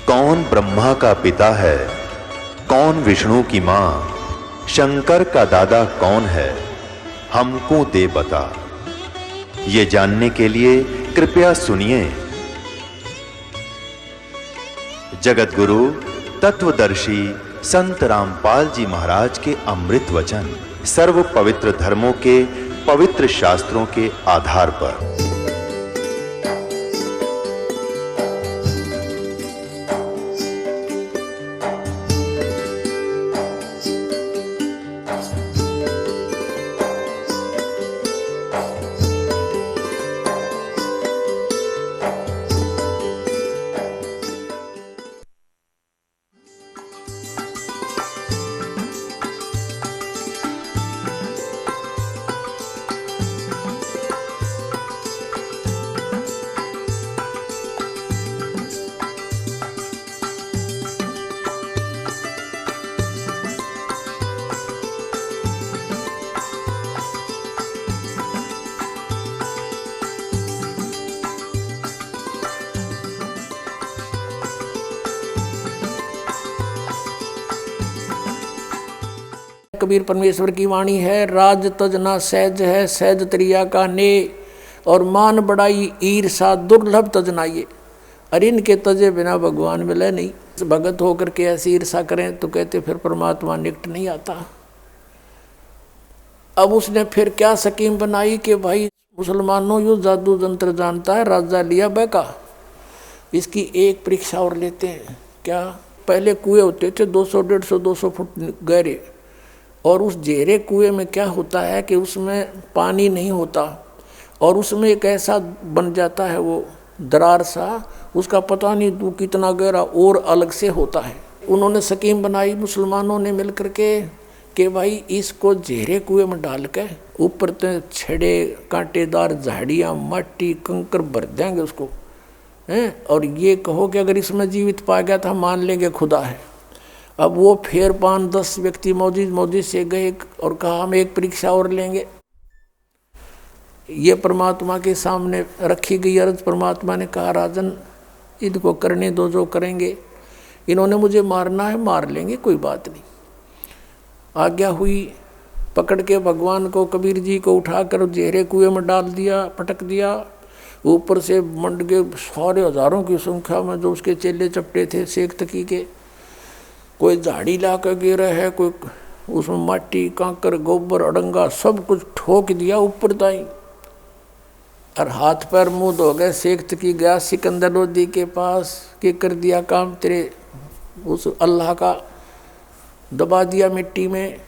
कौन ब्रह्मा का पिता है, कौन विष्णु की मां, शंकर का दादा कौन है, हमको दे बता। ये जानने के लिए कृपया सुनिए। जगत गुरु तत्वदर्शी संत रामपाल जी महाराज के अमृत वचन सर्व पवित्र धर्मों के पवित्र शास्त्रों के आधार पर। कबीर परमेश्वर की वाणी है, राज तजना सहज है, सहज त्रिया का ने, और मान बड़ाई ईर्षा दुर्लभ तजनाइए। अरे इनके तजे बिना भगवान मिले नहीं। भगत होकर के ऐसी ईर्षा करें तो कहते फिर परमात्मा निकट नहीं आता। अब उसने फिर क्या स्कीम बनाई कि भाई मुसलमानों यो जादू जंत्र जानता है, राजा लिया बैका, इसकी एक परीक्षा और लेते हैं। क्या पहले कुएं होते थे 200 150 200 फुट गहरे, और उस गहरे कुएं में क्या होता है कि उसमें पानी नहीं होता, और उसमें एक ऐसा बन जाता है वो दरार सा, उसका पता नहीं तू कितना गहरा और अलग से होता है। उन्होंने स्कीम बनाई मुसलमानों ने मिलकर के कि भाई इसको गहरे कुएं में डाल के ऊपर से छड़े कांटेदार झाड़ियाँ मट्टी कंकर भर देंगे उसको हैं, और ये कहो कि अगर इसमें जीवित पा गया था मान लेंगे खुदा है। अब वो फिर 5-10 व्यक्ति मौजूद से गए और कहा हम एक परीक्षा और लेंगे। ये परमात्मा के सामने रखी गई अर्ज। परमात्मा ने कहा राजन इनको करने दो जो करेंगे, इन्होंने मुझे मारना है मार लेंगे, कोई बात नहीं। आज्ञा हुई। पकड़ के भगवान को कबीर जी को उठाकर गहरे कुएं में डाल दिया, पटक दिया। ऊपर से मंड के सारे हजारों की संख्या में जो उसके चेले चपटे थे शेख तकी के, कोई झाड़ी ला कर गिरा है, कोई उसमें माटी कांकर गोबर अड़ंगा सब कुछ ठोक दिया ऊपर ताई, और हाथ पैर मुंह धो गए। शेख तकी गया सिकंदर लोधी के पास कि कर दिया काम तेरे उस अल्लाह का, दबा दिया मिट्टी में।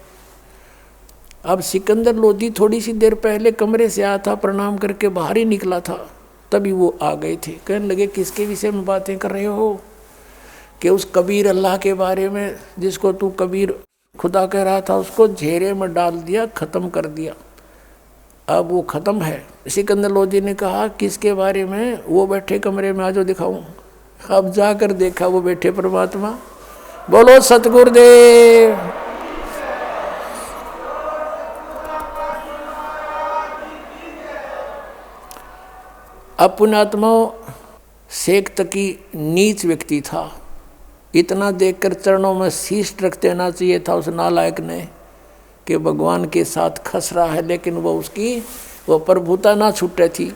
अब सिकंदर लोधी थोड़ी सी देर पहले कमरे से आया था, प्रणाम करके बाहर ही निकला था, तभी वो आ गए थे। कहने लगे किसके विषय में बातें कर रहे हो? कि उस कबीर अल्लाह के बारे में जिसको तू कबीर खुदा कह रहा था, उसको घेरे में डाल दिया, ख़त्म कर दिया। अब वो ख़त्म है। सिकंदर लोधी ने कहा किसके बारे में? वो बैठे कमरे में, आजो दिखाऊं। अब जाकर देखा वो बैठे परमात्मा। बोलो सतगुरुदेव। अब पुण्यात्मा शेख तकी नीच व्यक्ति था, इतना देखकर चरणों में शीश रख देना चाहिए था उस नालायक ने कि भगवान के साथ खस रहा है, लेकिन वो उसकी वो प्रभुता ना छूटे थी।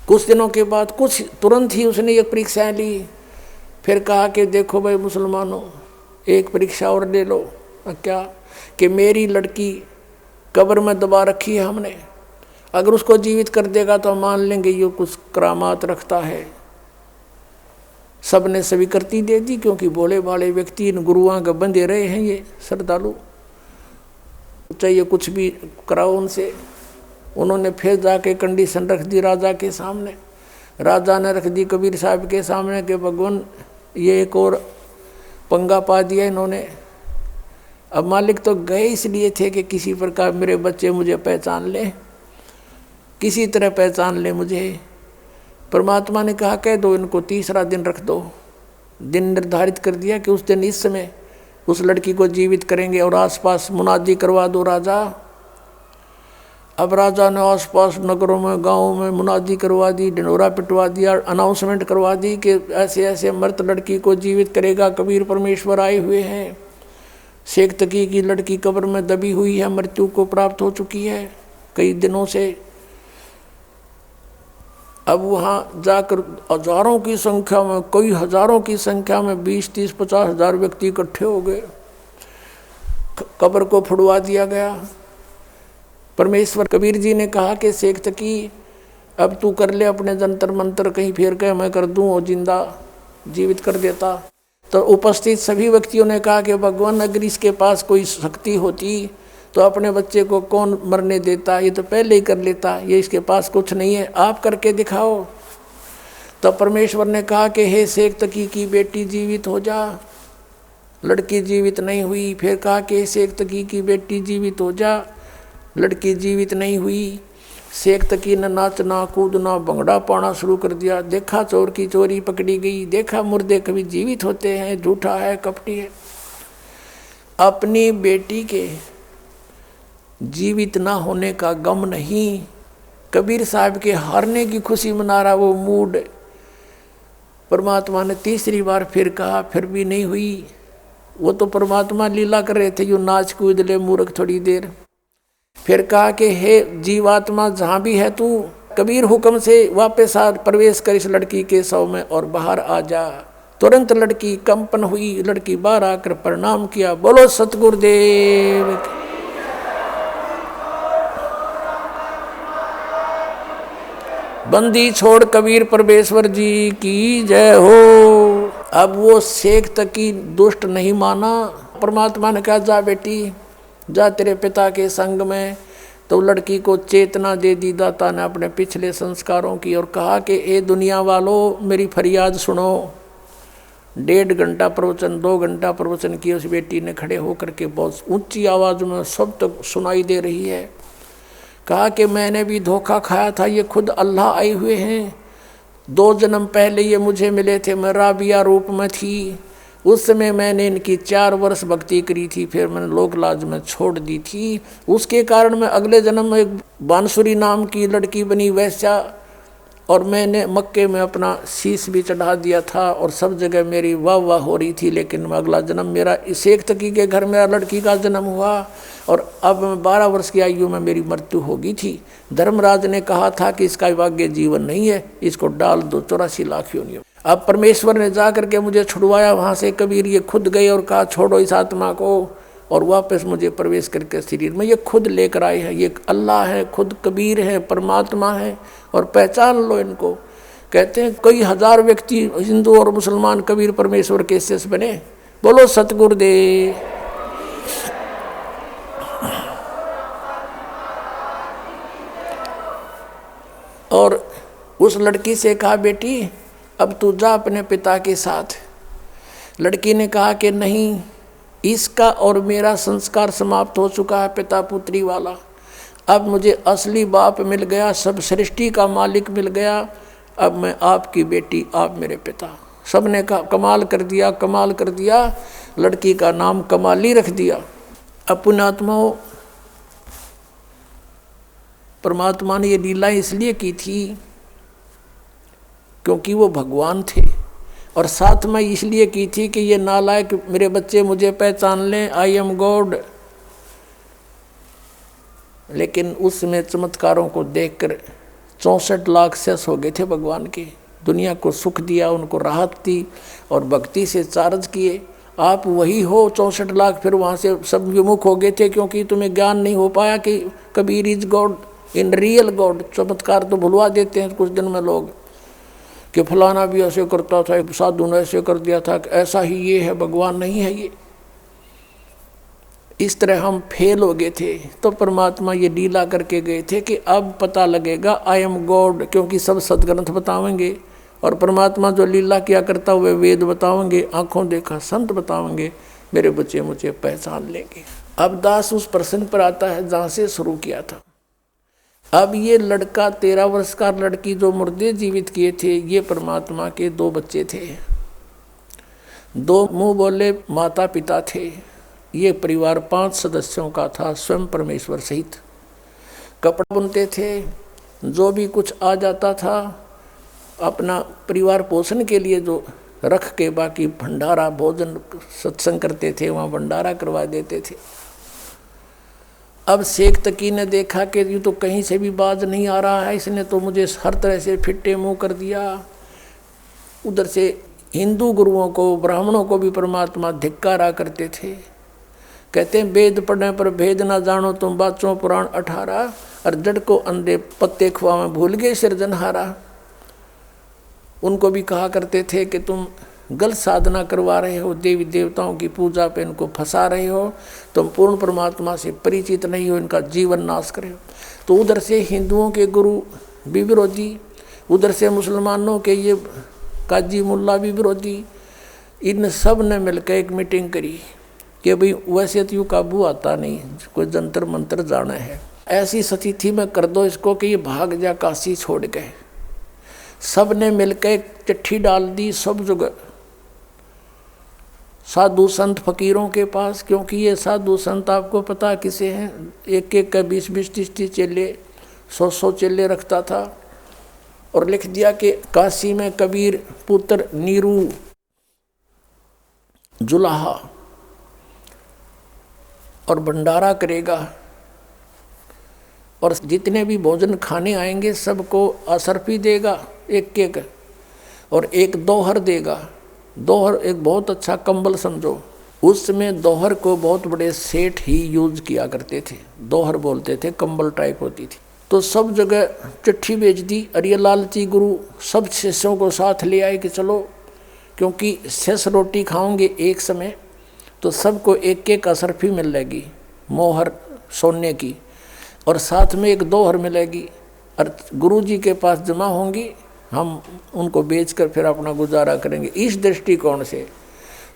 कुछ दिनों के बाद कुछ तुरंत ही उसने एक परीक्षा ली। फिर कहा कि देखो भाई मुसलमानों, एक परीक्षा और ले लो। क्या? कि मेरी लड़की कब्र में दबा रखी है हमने, अगर उसको जीवित कर देगा तो मान लेंगे ये कुछ करामात रखता है। सब ने स्वीकृति दे दी, क्योंकि भोले भाले व्यक्ति इन गुरुओं के बंधे रहे हैं ये श्रद्धालु, चाहिए कुछ भी कराओ उनसे। उन्होंने फिर जाके कंडीशन रख दी राजा के सामने। राजा ने रख दी कबीर साहब के सामने कि भगवान ये एक और पंगा पा दिया इन्होंने। अब मालिक तो गए इसलिए थे कि किसी प्रकार मेरे बच्चे मुझे पहचान ले, किसी तरह पहचान ले मुझे। परमात्मा ने कहा कह दो इनको, तीसरा दिन रख दो। दिन निर्धारित कर दिया कि उस दिन इस समय उस लड़की को जीवित करेंगे, और आसपास मुनादी करवा दो राजा। अब राजा ने आसपास नगरों में गांवों में मुनादी करवा दी, ढिंढोरा पिटवा दिया, अनाउंसमेंट करवा दी कि ऐसे ऐसे मृत लड़की को जीवित करेगा कबीर परमेश्वर आए हुए हैं। शेख तकी की लड़की कब्र में दबी हुई है, मृत्यु को प्राप्त हो चुकी है कई दिनों से। अब वहाँ जाकर हजारों की संख्या में, कई हजारों की संख्या में 20, 30, 50 हजार व्यक्ति इकट्ठे हो गए। कब्र को फुड़वा दिया गया। परमेश्वर कबीर जी ने कहा कि शेख तकी अब तू कर ले अपने जंतर मंतर, कहीं फेर के मैं कर दूं और जिंदा जीवित कर देता। तो उपस्थित सभी व्यक्तियों ने कहा कि भगवान अगर इसके पास कोई शक्ति होती तो अपने बच्चे को कौन मरने देता, ये तो पहले ही कर लेता, ये इसके पास कुछ नहीं है, आप करके दिखाओ। तो परमेश्वर ने कहा कि हे शेख तकी की बेटी जीवित हो जा। लड़की जीवित नहीं हुई। फिर कहा कि शेख तकी की बेटी जीवित हो जा। लड़की जीवित नहीं हुई। शेख तकी ने नाचना कूदना भंगड़ा पाना शुरू कर दिया। देखा चोर की चोरी पकड़ी गई, देखा मुर्दे कभी जीवित होते हैं, झूठा है कपटी है। अपनी बेटी के जीवित ना होने का गम नहीं, कबीर साहब के हारने की खुशी मना रहा वो मूड। परमात्मा ने तीसरी बार फिर कहा, फिर भी नहीं हुई। वो तो परमात्मा लीला कर रहे थे, यूँ नाच कूद ले मूर्ख थोड़ी देर। फिर कहा कि हे जीवात्मा जहाँ भी है तू, कबीर हुक्म से वापस आ, प्रवेश कर इस लड़की के शव में और बाहर आ जा। तुरंत लड़की कंपन हुई। लड़की बाहर आकर प्रणाम किया। बोलो सतगुरुदेव। बंदी छोड़ कबीर परमेश्वर जी की जय हो। अब वो शेख तकी दुष्ट नहीं माना। परमात्मा ने कहा जा बेटी जा तेरे पिता के संग में। तो लड़की को चेतना दे दी दाता ने अपने पिछले संस्कारों की और कहा कि ए दुनिया वालों मेरी फरियाद सुनो। 1.5 घंटा प्रवचन 2 घंटा प्रवचन की उस बेटी ने खड़े होकर के बहुत ऊंची आवाज में सब तक सुनाई दे रही है। कहा कि मैंने भी धोखा खाया था, ये खुद अल्लाह आए हुए हैं। 2 जन्म पहले ये मुझे मिले थे, मैं राबिया रूप में थी। उस समय मैंने इनकी 4 वर्ष भक्ति करी थी, फिर मैंने लोक लाज में छोड़ दी थी। उसके कारण मैं अगले जन्म में एक बांसुरी नाम की लड़की बनी वैश्या, और मैंने मक्के में अपना शीश भी चढ़ा दिया था और सब जगह मेरी वाह वाह हो रही थी। लेकिन अगला जन्म मेरा शेख तकी के घर में लड़की का जन्म हुआ और अब मैं 12 वर्ष की आयु में मेरी मृत्यु हो गई थी। धर्मराज ने कहा था कि इसका भाग्य जीवन नहीं है, इसको डाल दो 84 लाख योनियों। अब परमेश्वर ने जा करके मुझे छुड़वाया वहाँ से। कबीर ये खुद गए और कहा छोड़ो इस आत्मा को, और वापस मुझे प्रवेश करके शरीर में ये खुद लेकर आए हैं। ये अल्लाह है, खुद कबीर है, परमात्मा है, और पहचान लो इनको। कहते हैं कई हजार व्यक्ति हिंदू और मुसलमान कबीर परमेश्वर के शिष्य बने। बोलो सतगुरुदेव। और उस लड़की से कहा बेटी अब तू जा अपने पिता के साथ। लड़की ने कहा कि नहीं, इसका और मेरा संस्कार समाप्त हो चुका है पिता पुत्री वाला। अब मुझे असली बाप मिल गया, सब सृष्टि का मालिक मिल गया। अब मैं आपकी बेटी, आप मेरे पिता। सब ने कहा कमाल कर दिया, कमाल कर दिया। लड़की का नाम कमाली रख दिया। अब पुण्यात्माओं, परमात्मा ने ये लीला इसलिए की थी क्योंकि वो भगवान थे, और साथ में इसलिए की थी कि ये नालायक मेरे बच्चे मुझे पहचान लें, आई एम गॉड। लेकिन उसमें चमत्कारों को देखकर 64 लाख शेष हो गए थे भगवान के। दुनिया को सुख दिया, उनको राहत दी और भक्ति से चार्ज किए। आप वही हो 64 लाख। फिर वहाँ से सब विमुख हो गए थे क्योंकि तुम्हें ज्ञान नहीं हो पाया कि Kabir is God in real God. चमत्कार तो भुलवा देते हैं कुछ दिन में लोग कि फलाना भी ऐसे करता था, साधु ने ऐसे कर दिया था, ऐसा ही ये है, भगवान नहीं है ये। इस तरह हम फेल हो गए थे। तो परमात्मा ये लीला करके गए थे कि अब पता लगेगा आई एम गॉड, क्योंकि सब सदग्रंथ बतावेंगे और परमात्मा जो लीला किया करता हुए वेद बतावेंगे, आंखों देखा संत बतावेंगे, मेरे बच्चे मुझे पहचान लेंगे। अब दास उस प्रश्न पर आता है जहाँ से शुरू किया था। अब ये लड़का 13 वर्ष का, लड़की जो मुर्दे जीवित किए थे, ये परमात्मा के 2 बच्चे थे। 2 मुंह बोले माता पिता थे। ये परिवार 5 सदस्यों का था, स्वयं परमेश्वर सहित। कपड़ा बुनते थे, जो भी कुछ आ जाता था अपना परिवार पोषण के लिए जो रख के बाकी भंडारा भोजन सत्संग करते थे, वहाँ भंडारा करवा देते थे। अब शेख तकी ने देखा कि ये तो कहीं से भी बाज नहीं आ रहा है, इसने तो मुझे हर तरह से फिट्टे मुँह कर दिया। उधर से हिंदू गुरुओं को ब्राह्मणों को भी परमात्मा धिक्कारा करते थे। कहते हैं वेद पढ़ने पर भेद ना जानो तुम बाचों पुराण 18 और जड़ को अंधे पत्ते खुआवें भूल गए सृजनहारा। उनको भी कहा करते थे कि तुम गलत साधना करवा रहे हो, देवी देवताओं की पूजा पे इनको फंसा रहे हो, तुम पूर्ण परमात्मा से परिचित नहीं हो, इनका जीवन नाश करे हो। तो उधर से हिंदुओं के गुरु भी विरोधी, उधर से मुसलमानों के ये काजी मुल्ला भी विरोधी। इन सब ने मिलकर एक मीटिंग करी कि भाई वैसे तो यूँ काबू आता नहीं, कोई जंतर मंत्र जाना है, ऐसी स्थिति में कर दो इसको कि ये भाग जा काशी छोड़ गए। सब ने मिलकर एक चिट्ठी डाल दी सब जगह साधु संत फकीरों के पास, क्योंकि ये साधु संत आपको पता किसे हैं, एक एक का 20-20 30 चेले 100 चेले रखता था। और लिख दिया कि काशी में कबीर पुत्र नीरू जुलाहा और भंडारा करेगा, और जितने भी भोजन खाने आएंगे सबको असरफी देगा एक एक, और एक दोहर देगा। दोहर एक बहुत अच्छा कंबल समझो, उस समय दोहर को बहुत बड़े सेठ ही यूज किया करते थे, दोहर बोलते थे, कंबल टाइप होती थी। तो सब जगह चिट्ठी भेज दी। और ये लालची गुरु सब शिष्यों को साथ ले आए कि चलो, क्योंकि शेष रोटी खाओगे एक समय तो सबको एक एक असरफी मिल जाएगी मोहर सोने की, और साथ में एक दोहर मिलेगी, और गुरु जी के पास जमा होंगी, हम उनको बेचकर फिर अपना गुजारा करेंगे। इस दृष्टिकोण से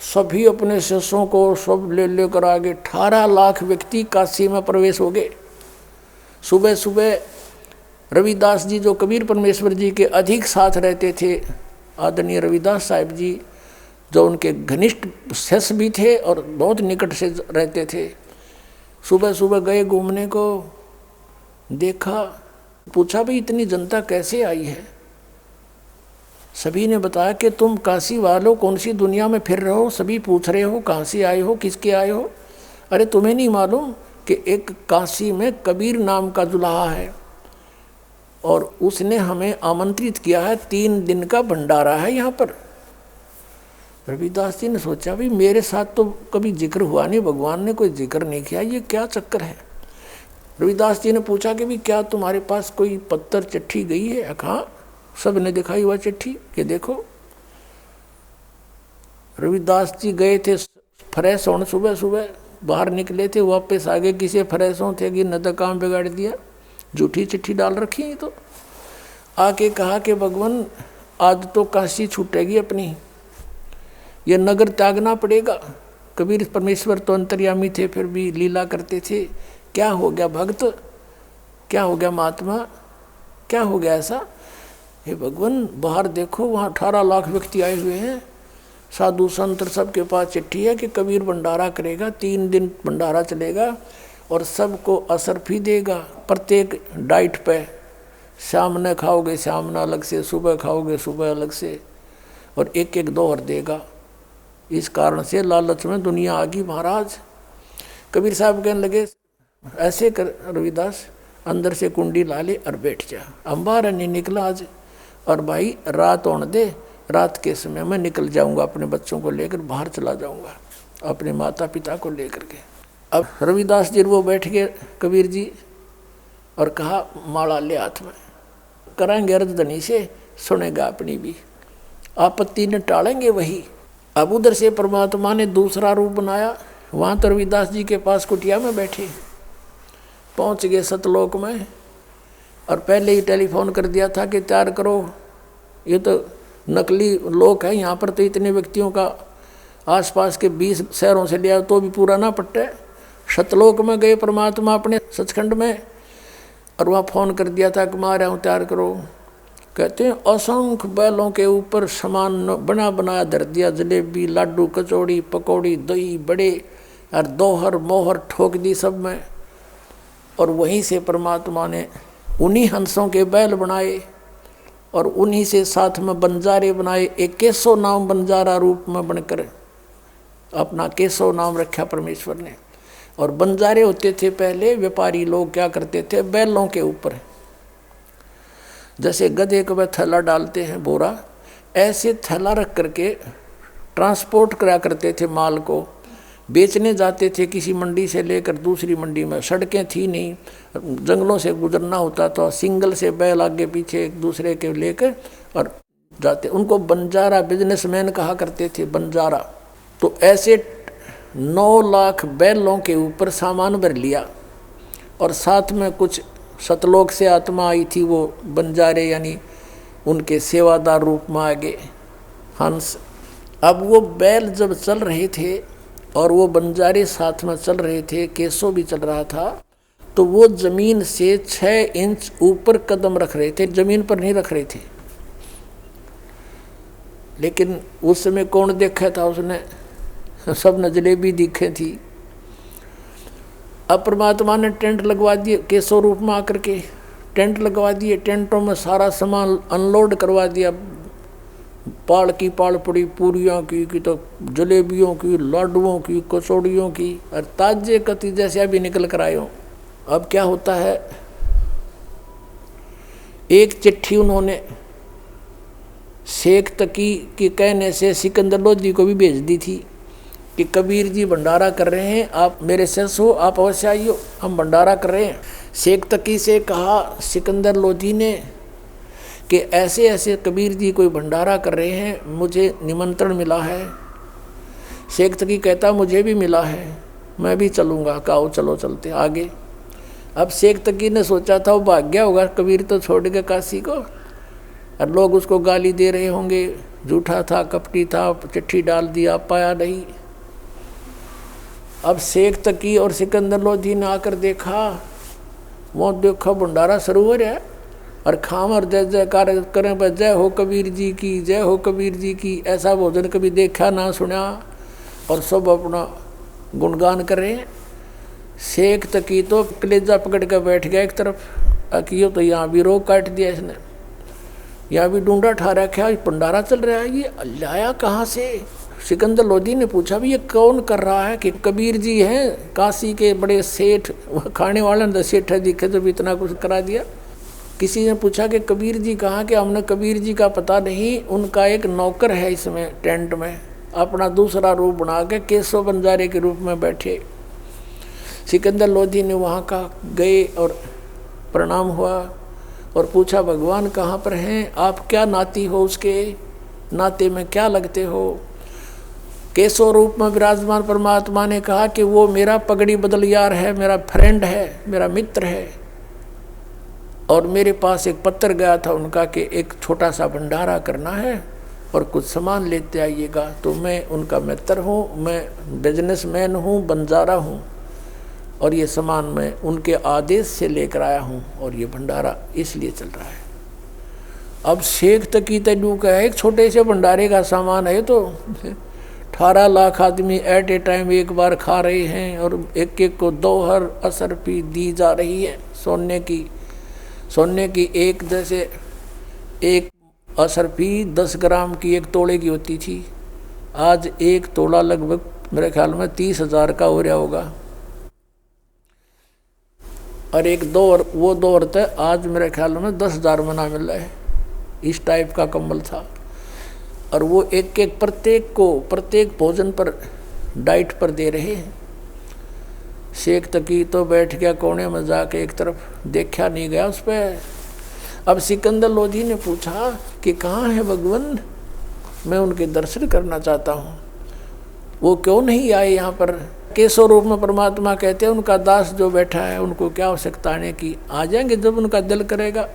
सभी अपने शिष्यों को सब ले लेकर आगे 18 लाख व्यक्ति काशी में प्रवेश हो गए। सुबह सुबह रविदास जी जो कबीर परमेश्वर जी के अधिक साथ रहते थे, आदरणीय रविदास साहिब जी जो उनके घनिष्ठ शिष्य भी थे और बहुत निकट से रहते थे, सुबह सुबह गए घूमने को, देखा, पूछा भाई इतनी जनता कैसे आई है। सभी ने बताया कि तुम काशी वालों कौन सी दुनिया में फिर रहे हो, सभी पूछ रहे हो कहाँ से आए हो, किसके आए हो। अरे तुम्हें नहीं मालूम कि एक काशी में कबीर नाम का दुल्हा है और उसने हमें आमंत्रित किया है, 3 दिन का भंडारा है यहाँ पर। रविदास जी ने सोचा भाई मेरे साथ तो कभी जिक्र हुआ नहीं, भगवान ने कोई जिक्र नहीं किया, ये क्या चक्कर है। रविदास जी ने पूछा कि भाई क्या तुम्हारे पास कोई पत्र चिट्ठी गई है। कहा, सब ने दिखाई हुआ चिट्ठी कि देखो। रविदास जी गए थे फ्रेश होने, सुबह सुबह बाहर निकले थे, वापस आगे किसी फ्रेश हो थे कि न तो काम बिगाड़ दिया, झूठी चिट्ठी डाल रखी है। तो आके कहा कि भगवान आज तो काशी छूटेगी अपनी, ये नगर त्यागना पड़ेगा। कबीर परमेश्वर तो अंतर्यामी थे, फिर भी लीला करते थे। क्या हो गया भक्त, क्या हो गया महात्मा, क्या हो गया ऐसा। हे भगवान बाहर देखो, वहाँ 18 लाख व्यक्ति आए हुए हैं, साधु संत सबके पास चिट्ठी है कि कबीर भंडारा करेगा, 3 दिन भंडारा चलेगा और सबको असरफी देगा प्रत्येक डाइट पे। शाम ने खाओगे शाम न अलग से, सुबह खाओगे सुबह अलग से, और एक एक दोहर देगा। इस कारण से लालच में दुनिया आ गई महाराज। कबीर साहब कहने लगे ऐसे कर रविदास, अंदर से कुंडी ला ले और बैठ जा। अंबार नहीं निकला आज, और भाई रात होने दे, रात के समय मैं निकल जाऊंगा, अपने बच्चों को लेकर बाहर चला जाऊंगा, अपने माता पिता को लेकर के। अब रविदास जी वो बैठ गए कबीर जी और कहा माला ले हाथ में, कराएंगे अर्जधनी से, सुनेगा अपनी भी, आपत्ति ने टालेंगे वही। अब उधर से परमात्मा ने दूसरा रूप बनाया, वहाँ तो रविदास जी के पास कुटिया में बैठे, पहुँच गए सतलोक में, और पहले ही टेलीफोन कर दिया था कि तैयार करो, ये तो नकली लोक है, यहाँ पर तो इतने व्यक्तियों का आसपास के 20 शहरों से लिया तो भी पूरा ना पट्टे। सतलोक में गए परमात्मा अपने सचखंड में, और वहाँ फ़ोन कर दिया था कि मैं आ रहा हूँ तैयार करो। कहते हैं असंख्य बैलों के ऊपर सामान बना बनाया धर दिया, जलेबी लाडू कचौड़ी पकौड़ी दही बड़े और दोहर मोहर ठोक दी सब में। और वहीं से परमात्मा ने उन्हीं हंसों के बैल बनाए और उन्हीं से साथ में बंजारे बनाए। एक केशव नाम बंजारा रूप में बनकर अपना केशव नाम रखा परमेश्वर ने। और बंजारे होते थे पहले व्यापारी लोग, क्या करते थे, बैलों के ऊपर जैसे गधे को थैला डालते हैं बोरा, ऐसे थैला रख करके ट्रांसपोर्ट करा करते थे माल को, बेचने जाते थे किसी मंडी से लेकर दूसरी मंडी में। सड़कें थी नहीं, जंगलों से गुजरना होता था, सिंगल से बैल आगे पीछे एक दूसरे के लेकर और जाते। उनको बंजारा बिजनेसमैन कहा करते थे, बंजारा। तो ऐसे 9 लाख बैलों के ऊपर सामान भर लिया और साथ में कुछ सतलोक से आत्मा आई थी, वो बंजारे यानी उनके सेवादार रूप में आ गए हंस। अब वो बैल जब चल रहे थे और वो बंजारे साथ में चल रहे थे, केसो भी चल रहा था, तो वो जमीन से 6 इंच ऊपर कदम रख रहे थे, जमीन पर नहीं रख रहे थे। लेकिन उस समय कौन देखा था उसने, सब ने जलेबी दिखे थी। अब परमात्मा ने टेंट लगवा दिए, केसो रूप में आकर के टेंट लगवा दिए। टेंटों में सारा सामान अनलोड करवा दिया। पाल की पाल पड़ी, पूरियों की तो जलेबियों की, लाडुओं की, कचौड़ियों की, और ताजे कति जैसे अभी निकल कर आए हो। अब क्या होता है, एक चिट्ठी उन्होंने शेख तकी के कहने से सिकंदर लोधी को भी भेज दी थी कि कबीर जी भंडारा कर रहे हैं, आप मेरे सेंस हो, आप अवश्य आइयो, हम भंडारा कर रहे हैं। शेख तकी से कहा सिकंदर लोधी ने कि ऐसे ऐसे कबीर जी कोई भंडारा कर रहे हैं, मुझे निमंत्रण मिला है। शेख तकी कहता मुझे भी मिला है, मैं भी चलूँगा। कहो चलो चलते आगे। अब शेख तकी ने सोचा था वो भाग गया होगा, कबीर तो छोड़ गया काशी को, और लोग उसको गाली दे रहे होंगे, झूठा था, कपटी था, चिट्ठी डाल दिया, पाया नहीं। अब शेख तकी और सिकंदर लोधी ने आकर देखा, वो देखा भंडारा शुरू हो रहा है और खाम और जय जयकार करें, पर जय हो कबीर जी की, जय हो कबीर जी की। ऐसा भोजन कभी देखा ना सुना, और सब अपना गुणगान कर रहे हैं। शेख तकी तो कलेजा पकड़ कर बैठ गया एक तरफ, अकियो तो यहाँ भी रोक काट दिया इसने, यहाँ भी डूंडा ठा रखा है, भंडारा चल रहा है, ये लाया कहाँ से। सिकंदर लोधी ने पूछा भी ये कौन कर रहा है, कि कबीर जी हैं काशी के बड़े सेठ, खाने वाले ने सेठ है दिखे तो भी इतना कुछ करा दिया। किसी ने पूछा कि कबीर जी कहाँ के, हमने कबीर जी का पता नहीं, उनका एक नौकर है इसमें टेंट में, अपना दूसरा रूप बना के केशव बंजारे के रूप में बैठे। सिकंदर लोधी ने वहाँ का गए और प्रणाम हुआ और पूछा भगवान कहाँ पर हैं, आप क्या नाती हो, उसके नाते में क्या लगते हो। केशव रूप में विराजमान परमात्मा ने कहा कि वो मेरा पगड़ी बदल यार है, मेरा फ्रेंड है, मेरा मित्र है, और मेरे पास एक पत्र गया था उनका कि एक छोटा सा भंडारा करना है और कुछ सामान लेते आइएगा। तो मैं उनका मित्र हूँ, मैं बिजनेसमैन हूँ, बंजारा हूँ, और ये सामान मैं उनके आदेश से लेकर आया हूँ, और ये भंडारा इसलिए चल रहा है। अब शेख तकी तैलू का है, एक छोटे से भंडारे का सामान है, तो 18 लाख आदमी एट ए टाइम एक बार खा रहे हैं, और एक एक को 2 असरफी दी जा रही है सोने की एक, जैसे एक असरफी 10 ग्राम की 1 तोले की होती थी, आज 1 तोला लगभग मेरे ख्याल में 30,000 का हो रहा होगा। और एक दौर वो दौर था, आज मेरे ख्याल में 10,000 मना मिल रहा है, इस टाइप का कंबल था। और वो एक एक प्रत्येक भोजन पर डाइट पर दे रहे हैं। शेख तकी तो बैठ गया कोने में जाके एक तरफ, देखा नहीं गया उस पर। अब सिकंदर लोधी ने पूछा कि कहाँ है भगवान, मैं उनके दर्शन करना चाहता हूँ, वो क्यों नहीं आए यहाँ पर। केशव रूप में परमात्मा कहते हैं उनका दास जो बैठा है, उनको क्या आवश्यकता आने की, आ जाएंगे जब उनका दिल करेगा,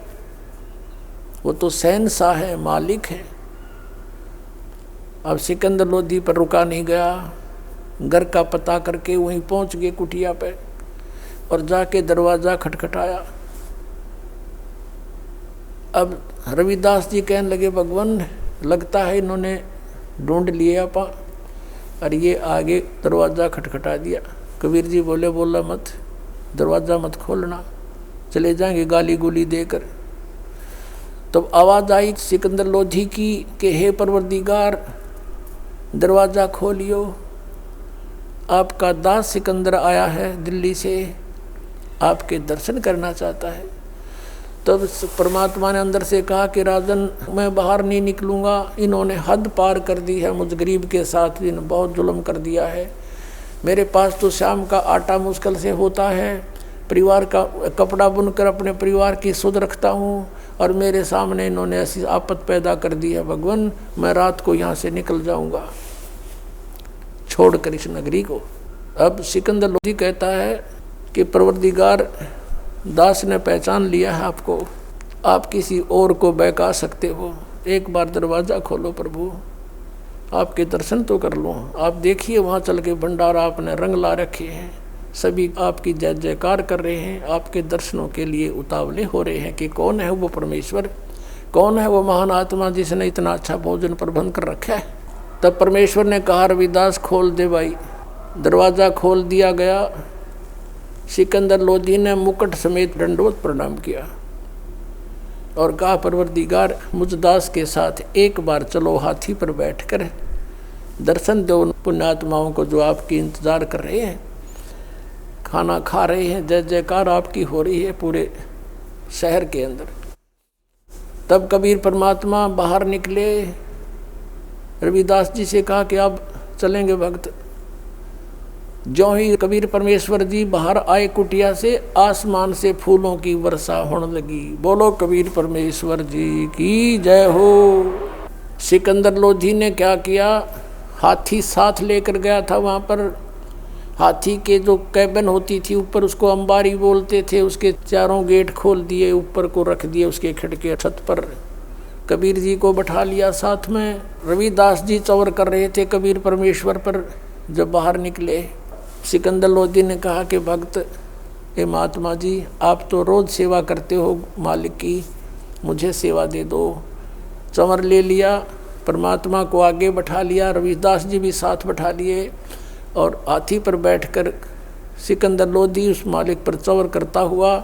वो तो शहंशाह है, मालिक है। अब सिकंदर लोधी पर रुका नहीं गया, घर का पता करके वहीं पहुंच गए कुटिया पे, और जाके दरवाज़ा खटखटाया। अब रविदास जी कहने लगे भगवान लगता है इन्होंने ढूंढ लिए आपा, और ये आगे दरवाज़ा खटखटा दिया। कबीर जी बोले बोला मत, दरवाज़ा मत खोलना, चले जाएंगे गाली गुली देकर। तब आवाज़ आई सिकंदर लोधी की कि हे परवरदिगार, दरवाज़ा खोलियो, आपका दास सिकंदर आया है दिल्ली से, आपके दर्शन करना चाहता है। तब परमात्मा ने अंदर से कहा कि राजन, मैं बाहर नहीं निकलूँगा, इन्होंने हद पार कर दी है, मुझ गरीब के साथ इन्होंने बहुत जुल्म कर दिया है। मेरे पास तो शाम का आटा मुश्किल से होता है, परिवार का कपड़ा बुनकर अपने परिवार की सुध रखता हूँ, और मेरे सामने इन्होंने ऐसी आफत पैदा कर दी है। भगवान, मैं रात को यहाँ से निकल जाऊँगा छोड़कर इस नगरी को। अब सिकंदर लोधी कहता है कि परवरदिगार, दास ने पहचान लिया है आपको, आप किसी और को बहका सकते हो, एक बार दरवाज़ा खोलो प्रभु, आपके दर्शन तो कर लूँ। आप देखिए वहाँ चल के भंडारा आपने रंग ला रखे हैं, सभी आपकी जय जयकार कर रहे हैं, आपके दर्शनों के लिए उतावले हो रहे हैं कि कौन है वो परमेश्वर, कौन है वो महान आत्मा जिसने इतना अच्छा भोजन प्रबंध कर रखा है। तब परमेश्वर ने कहा, रविदास खोल दे भाई। दरवाज़ा खोल दिया गया। सिकंदर लोधी ने मुकुट समेत दंडवत प्रणाम किया और कहा, परवरदिगार, मुझ दास के साथ एक बार चलो, हाथी पर बैठकर दर्शन दो पुण्यात्माओं को जो आपकी इंतज़ार कर रहे हैं, खाना खा रहे हैं, जय जयकार आपकी हो रही है पूरे शहर के अंदर। तब कबीर परमात्मा बाहर निकले, रविदास जी से कहा कि आप चलेंगे भक्त। जो ही कबीर परमेश्वर जी बाहर आए कुटिया से, आसमान से फूलों की वर्षा होने लगी। बोलो कबीर परमेश्वर जी की जय हो। सिकंदर लोधी ने क्या किया, हाथी साथ लेकर गया था। वहाँ पर हाथी के जो कैबिन होती थी ऊपर, उसको अंबारी बोलते थे, उसके चारों गेट खोल दिए, ऊपर को रख दिए उसके खिड़के छत पर। कबीर जी को बैठा लिया साथ में। रविदास जी चौर कर रहे थे कबीर परमेश्वर पर। जब बाहर निकले, सिकंदर लोधी ने कहा कि भक्त, हे महात्मा जी, आप तो रोज़ सेवा करते हो मालिक की, मुझे सेवा दे दो। चंवर ले लिया, परमात्मा को आगे बैठा लिया, रविदास जी भी साथ बैठा लिए और हाथी पर बैठकर सिकंदर लोधी उस मालिक पर चंवर करता हुआ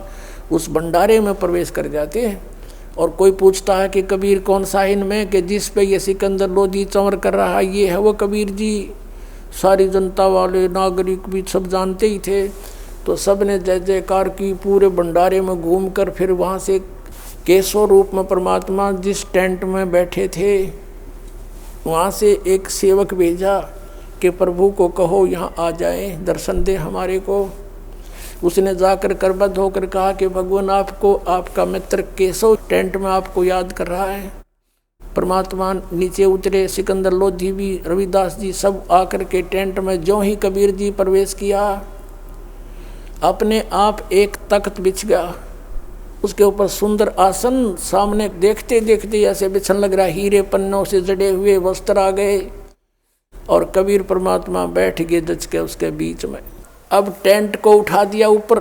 उस भंडारे में प्रवेश कर जाते हैं। और कोई पूछता है कि कबीर कौन सा इनमें, कि जिस पे ये सिकंदर लोधी चंवर कर रहा है ये है वो कबीर जी। सारी जनता वाले नागरिक भी सब जानते ही थे, तो सब ने जय जयकार की। पूरे भंडारे में घूमकर फिर वहाँ से केशव रूप में परमात्मा जिस टेंट में बैठे थे वहाँ से एक सेवक भेजा कि प्रभु को कहो यहाँ आ जाए, दर्शन दे हमारे को। उसने जाकर करबद्ध होकर कहा कि भगवान, आपको आपका मित्र केशव टेंट में आपको याद कर रहा है। परमात्मा नीचे उतरे, सिकंदर लोधी भी, रविदास जी सब आकर के टेंट में। जो ही कबीर जी प्रवेश किया, अपने आप एक तख्त बिछ गया, उसके ऊपर सुंदर आसन, सामने देखते देखते ऐसे बिछन लग रहा, हीरे पन्नों से जड़े हुए वस्त्र आ गए और कबीर परमात्मा बैठ गए जच के उसके बीच में। अब टेंट को उठा दिया ऊपर,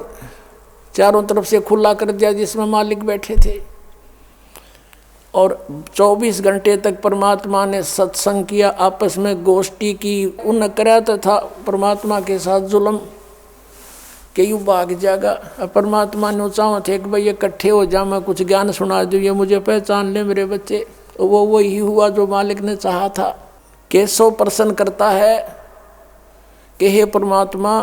चारों तरफ से खुला कर दिया जिसमें मालिक बैठे थे, और 24 घंटे तक परमात्मा ने सत्संग किया, आपस में गोष्ठी की। उन कराता था परमात्मा के साथ जुल्म के यू भाग जाएगा। अब परमात्मा ने चाहा थे कि भाई इकट्ठे हो जा, मैं कुछ ज्ञान सुना दूँ, ये मुझे पहचान ले मेरे बच्चे। वो वही हुआ जो मालिक ने चाहा था। केशव प्रसन्न करता है कि हे परमात्मा,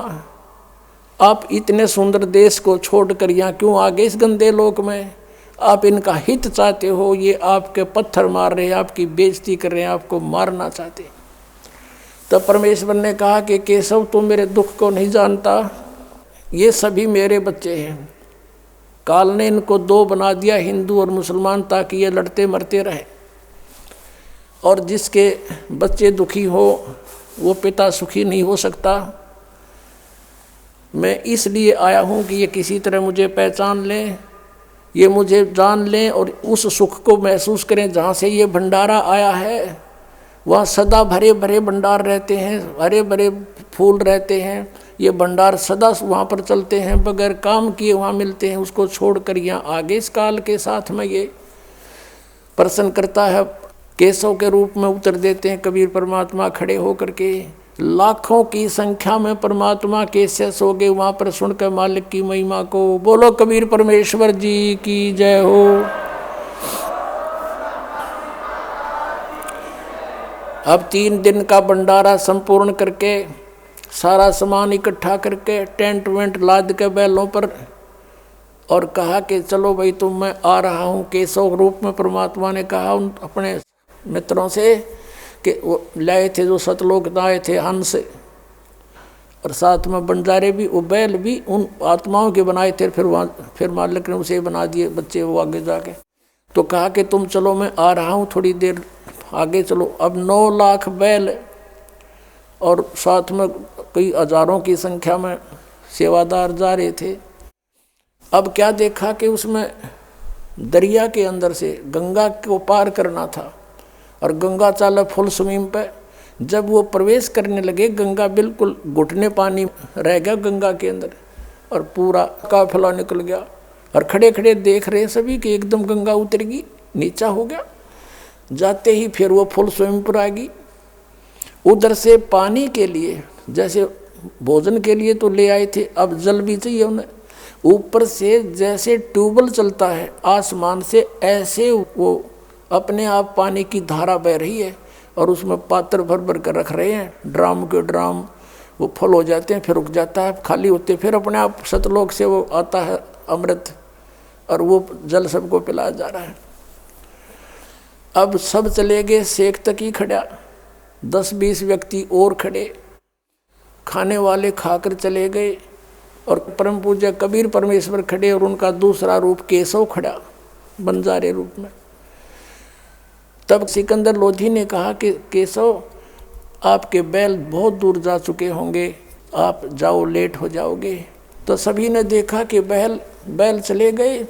आप इतने सुंदर देश को छोड़कर यहाँ क्यों आ गए इस गंदे लोक में? आप इनका हित चाहते हो, ये आपके पत्थर मार रहे हैं, आपकी बेइज्जती कर रहे हैं, आपको मारना चाहते। तब परमेश्वर ने कहा कि केशव, तुम मेरे दुख को नहीं जानता, ये सभी मेरे बच्चे हैं। काल ने इनको दो बना दिया, हिंदू और मुसलमान, ताकि ये लड़ते मरते रहे, और जिसके बच्चे दुखी हो वो पिता सुखी नहीं हो सकता। मैं इसलिए आया हूँ कि ये किसी तरह मुझे पहचान लें, ये मुझे जान लें और उस सुख को महसूस करें। जहाँ से ये भंडारा आया है वहाँ सदा भरे भरे भंडार रहते हैं, हरे भरे फूल रहते हैं। ये भंडार सदा वहाँ पर चलते हैं, बगैर काम किए वहाँ मिलते हैं। उसको छोड़कर यहाँ आगे इस काल के साथ में ये प्रसन्न करता है। केशव के रूप में उतर देते हैं कबीर परमात्मा खड़े होकर के। लाखों की संख्या में परमात्मा के शेष हो गए वहां पर सुनकर मालिक की महिमा को। बोलो कबीर परमेश्वर जी की जय हो। अब 3 दिन का भंडारा संपूर्ण करके सारा सामान इकट्ठा करके टेंट वेंट लाद के बैलों पर और कहा कि चलो भाई तुम मैं आ रहा हूँ। केशव रूप में परमात्मा ने कहा उन अपने मित्रों से कि वो लाए थे जो सतलोक आए थे हंस और साथ में बंजारे भी, वो बैल भी उन आत्माओं के बनाए थे। फिर मालिक ने उसे बना दिए बच्चे वो आगे जाके। तो कहा कि तुम चलो मैं आ रहा हूँ थोड़ी देर आगे चलो। अब 9 लाख बैल और साथ में कई हजारों की संख्या में सेवादार जा रहे थे। अब क्या देखा कि उसमें दरिया के अंदर से गंगा को पार करना था और गंगा चाला फुल स्विम पे। जब वो प्रवेश करने लगे गंगा बिल्कुल घुटने पानी रह गया गंगा के अंदर और पूरा काफिला निकल गया। और खड़े खड़े देख रहे सभी कि एकदम गंगा उतरेगी, नीचा हो गया। जाते ही फिर वो फुल स्विम पर आ गई। उधर से पानी के लिए जैसे भोजन के लिए तो ले आए थे, अब जल भी चाहिए उन्हें। ऊपर से जैसे ट्यूबवेल चलता है आसमान से, ऐसे वो अपने आप पानी की धारा बह रही है और उसमें पात्र भर भर कर रख रहे हैं। ड्राम के ड्राम वो फुल हो जाते हैं, फिर रुक जाता है, खाली होते, फिर अपने आप सतलोक से वो आता है अमृत और वो जल सबको पिलाया जा रहा है। अब सब चले गए, शेख तक ही खड़ा, 10-20 व्यक्ति और खड़े, खाने वाले खाकर चले गए और परम पूज्य कबीर परमेश्वर खड़े और उनका दूसरा रूप केशव खड़ा बंजारे रूप में। तब सिकंदर लोधी ने कहा कि केशव आपके बैल बहुत दूर जा चुके होंगे, आप जाओ, लेट हो जाओगे। तो सभी ने देखा कि बैल चले गए।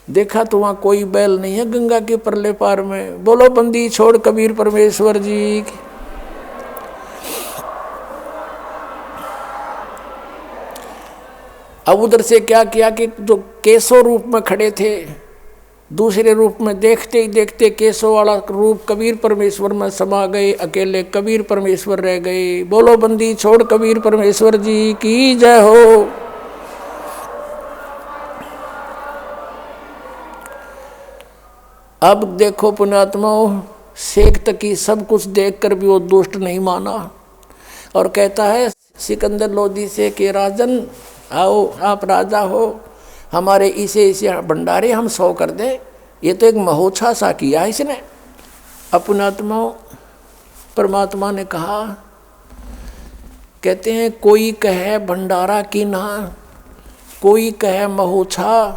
देखा तो वहाँ कोई बैल नहीं है गंगा के परले पार में। बोलो बंदी छोड़ कबीर परमेश्वर जी की। अब उधर से क्या किया कि जो केशव रूप में खड़े थे दूसरे रूप में देखते ही देखते केशव वाला रूप कबीर परमेश्वर में समा गए, अकेले कबीर परमेश्वर रह गए। बोलो बंदी छोड़ कबीर परमेश्वर जी की जय हो। अब देखो पुण्यात्माओं, शेख तकी सब कुछ देखकर भी वो दुष्ट नहीं माना और कहता है सिकंदर लोधी से कि राजन आओ, आप राजा हो, हमारे इसे भंडारे हम 100 कर दें। ये तो एक महोत्सव सा किया इसने। अपनात्मा परमात्मा ने कहा, कहते हैं कोई कहे भंडारा की ना, कोई कहे महोत्सव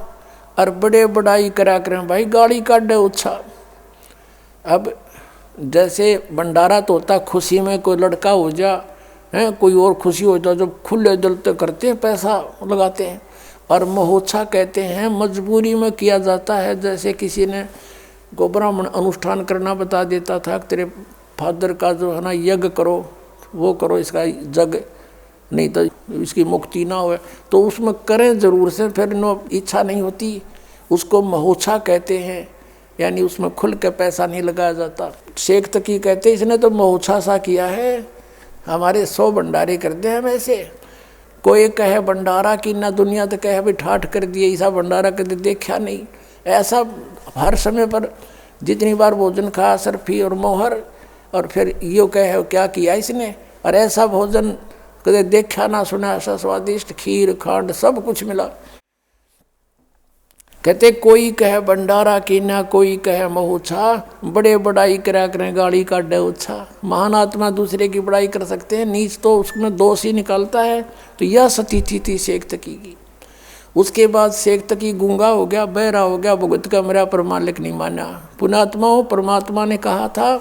और बड़े बड़ाई करा करें भाई गाड़ी काटे उत्साह। अब जैसे भंडारा तो होता खुशी में, कोई लड़का हो जा है, कोई और खुशी हो जाए, जब खुले दिल तो करते हैं, पैसा लगाते हैं। और महोत्सव कहते हैं मजबूरी में किया जाता है। जैसे किसी ने को ब्राह्मण अनुष्ठान करना बता देता था, तेरे फादर का जो है ना यज्ञ करो, वो करो, इसका जग नहीं तो इसकी मुक्ति ना हो, तो उसमें करें जरूर से, फिर नो इच्छा नहीं होती, उसको महोत्सव कहते हैं। यानी उसमें खुल के पैसा नहीं लगाया जाता। शेख तकी कहते इसने तो महोत्सव सा किया है, हमारे 100 भंडारे कर दे हम ऐसे। कोई कहे भंडारा की ना, दुनिया तो कहे भाई ठाठ कर दिए, ऐसा भंडारा कभी देखा नहीं। ऐसा हर समय पर जितनी बार भोजन खाया सरफी और मोहर, और फिर यो कहे क्या किया इसने, और ऐसा भोजन कभी देखा ना सुना, ऐसा स्वादिष्ट खीर खांड सब कुछ मिला। कहते कोई कहे भंडारा की ना, कोई कहे महोत्सव, बड़े बड़ाई करा करें गाड़ी का डे उत्साह। महान आत्मा दूसरे की बड़ाई कर सकते हैं, नीच तो उसमें दोष ही निकालता है। तो यह स्थिति थी शेख तकी की। उसके बाद शेख तकी गूंगा हो गया, बहरा हो गया, भुगत का मेरा पर मालिक नहीं माना। पुणात्माओं, परमात्मा ने कहा था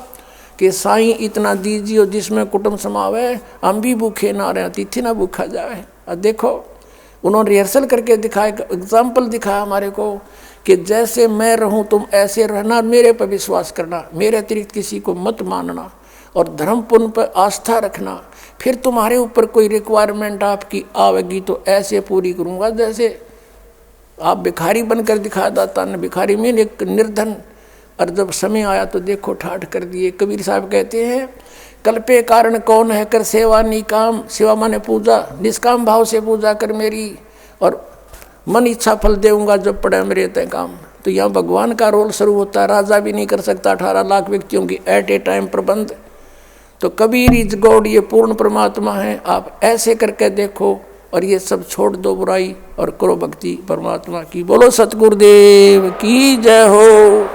कि साईं इतना दीजिए जिसमें कुटुंब समावे, हम भी भूखे ना रहे, तिथि ना भूखा जाए। और देखो उन्होंने रिहर्सल करके दिखाया, एग्जाम्पल दिखाया हमारे को कि जैसे मैं रहूं तुम ऐसे रहना, मेरे पर विश्वास करना, मेरे अतिरिक्त किसी को मत मानना और धर्म पुण्य पर आस्था रखना। फिर तुम्हारे ऊपर कोई रिक्वायरमेंट आपकी आवेगी तो ऐसे पूरी करूंगा जैसे आप भिखारी बनकर दिखा दाता ने। भिखारी में एक निर्धन और जब समय आया तो देखो ठाठ कर दिए। कबीर साहब कहते हैं कल्पे कारण कौन है कर सेवा निकाम, सेवा माने पूजा, निष्काम भाव से पूजा कर मेरी, और मन इच्छा फल देऊंगा जब पड़े मेरे तय काम। तो यहाँ भगवान का रोल शुरू होता है। राजा भी नहीं कर सकता 18 लाख व्यक्तियों की एट ए टाइम प्रबंध। तो कबीर इज गॉड, ये पूर्ण परमात्मा है। आप ऐसे करके देखो और ये सब छोड़ दो बुराई और करो भक्ति परमात्मा की। बोलो सतगुरुदेव की जय हो।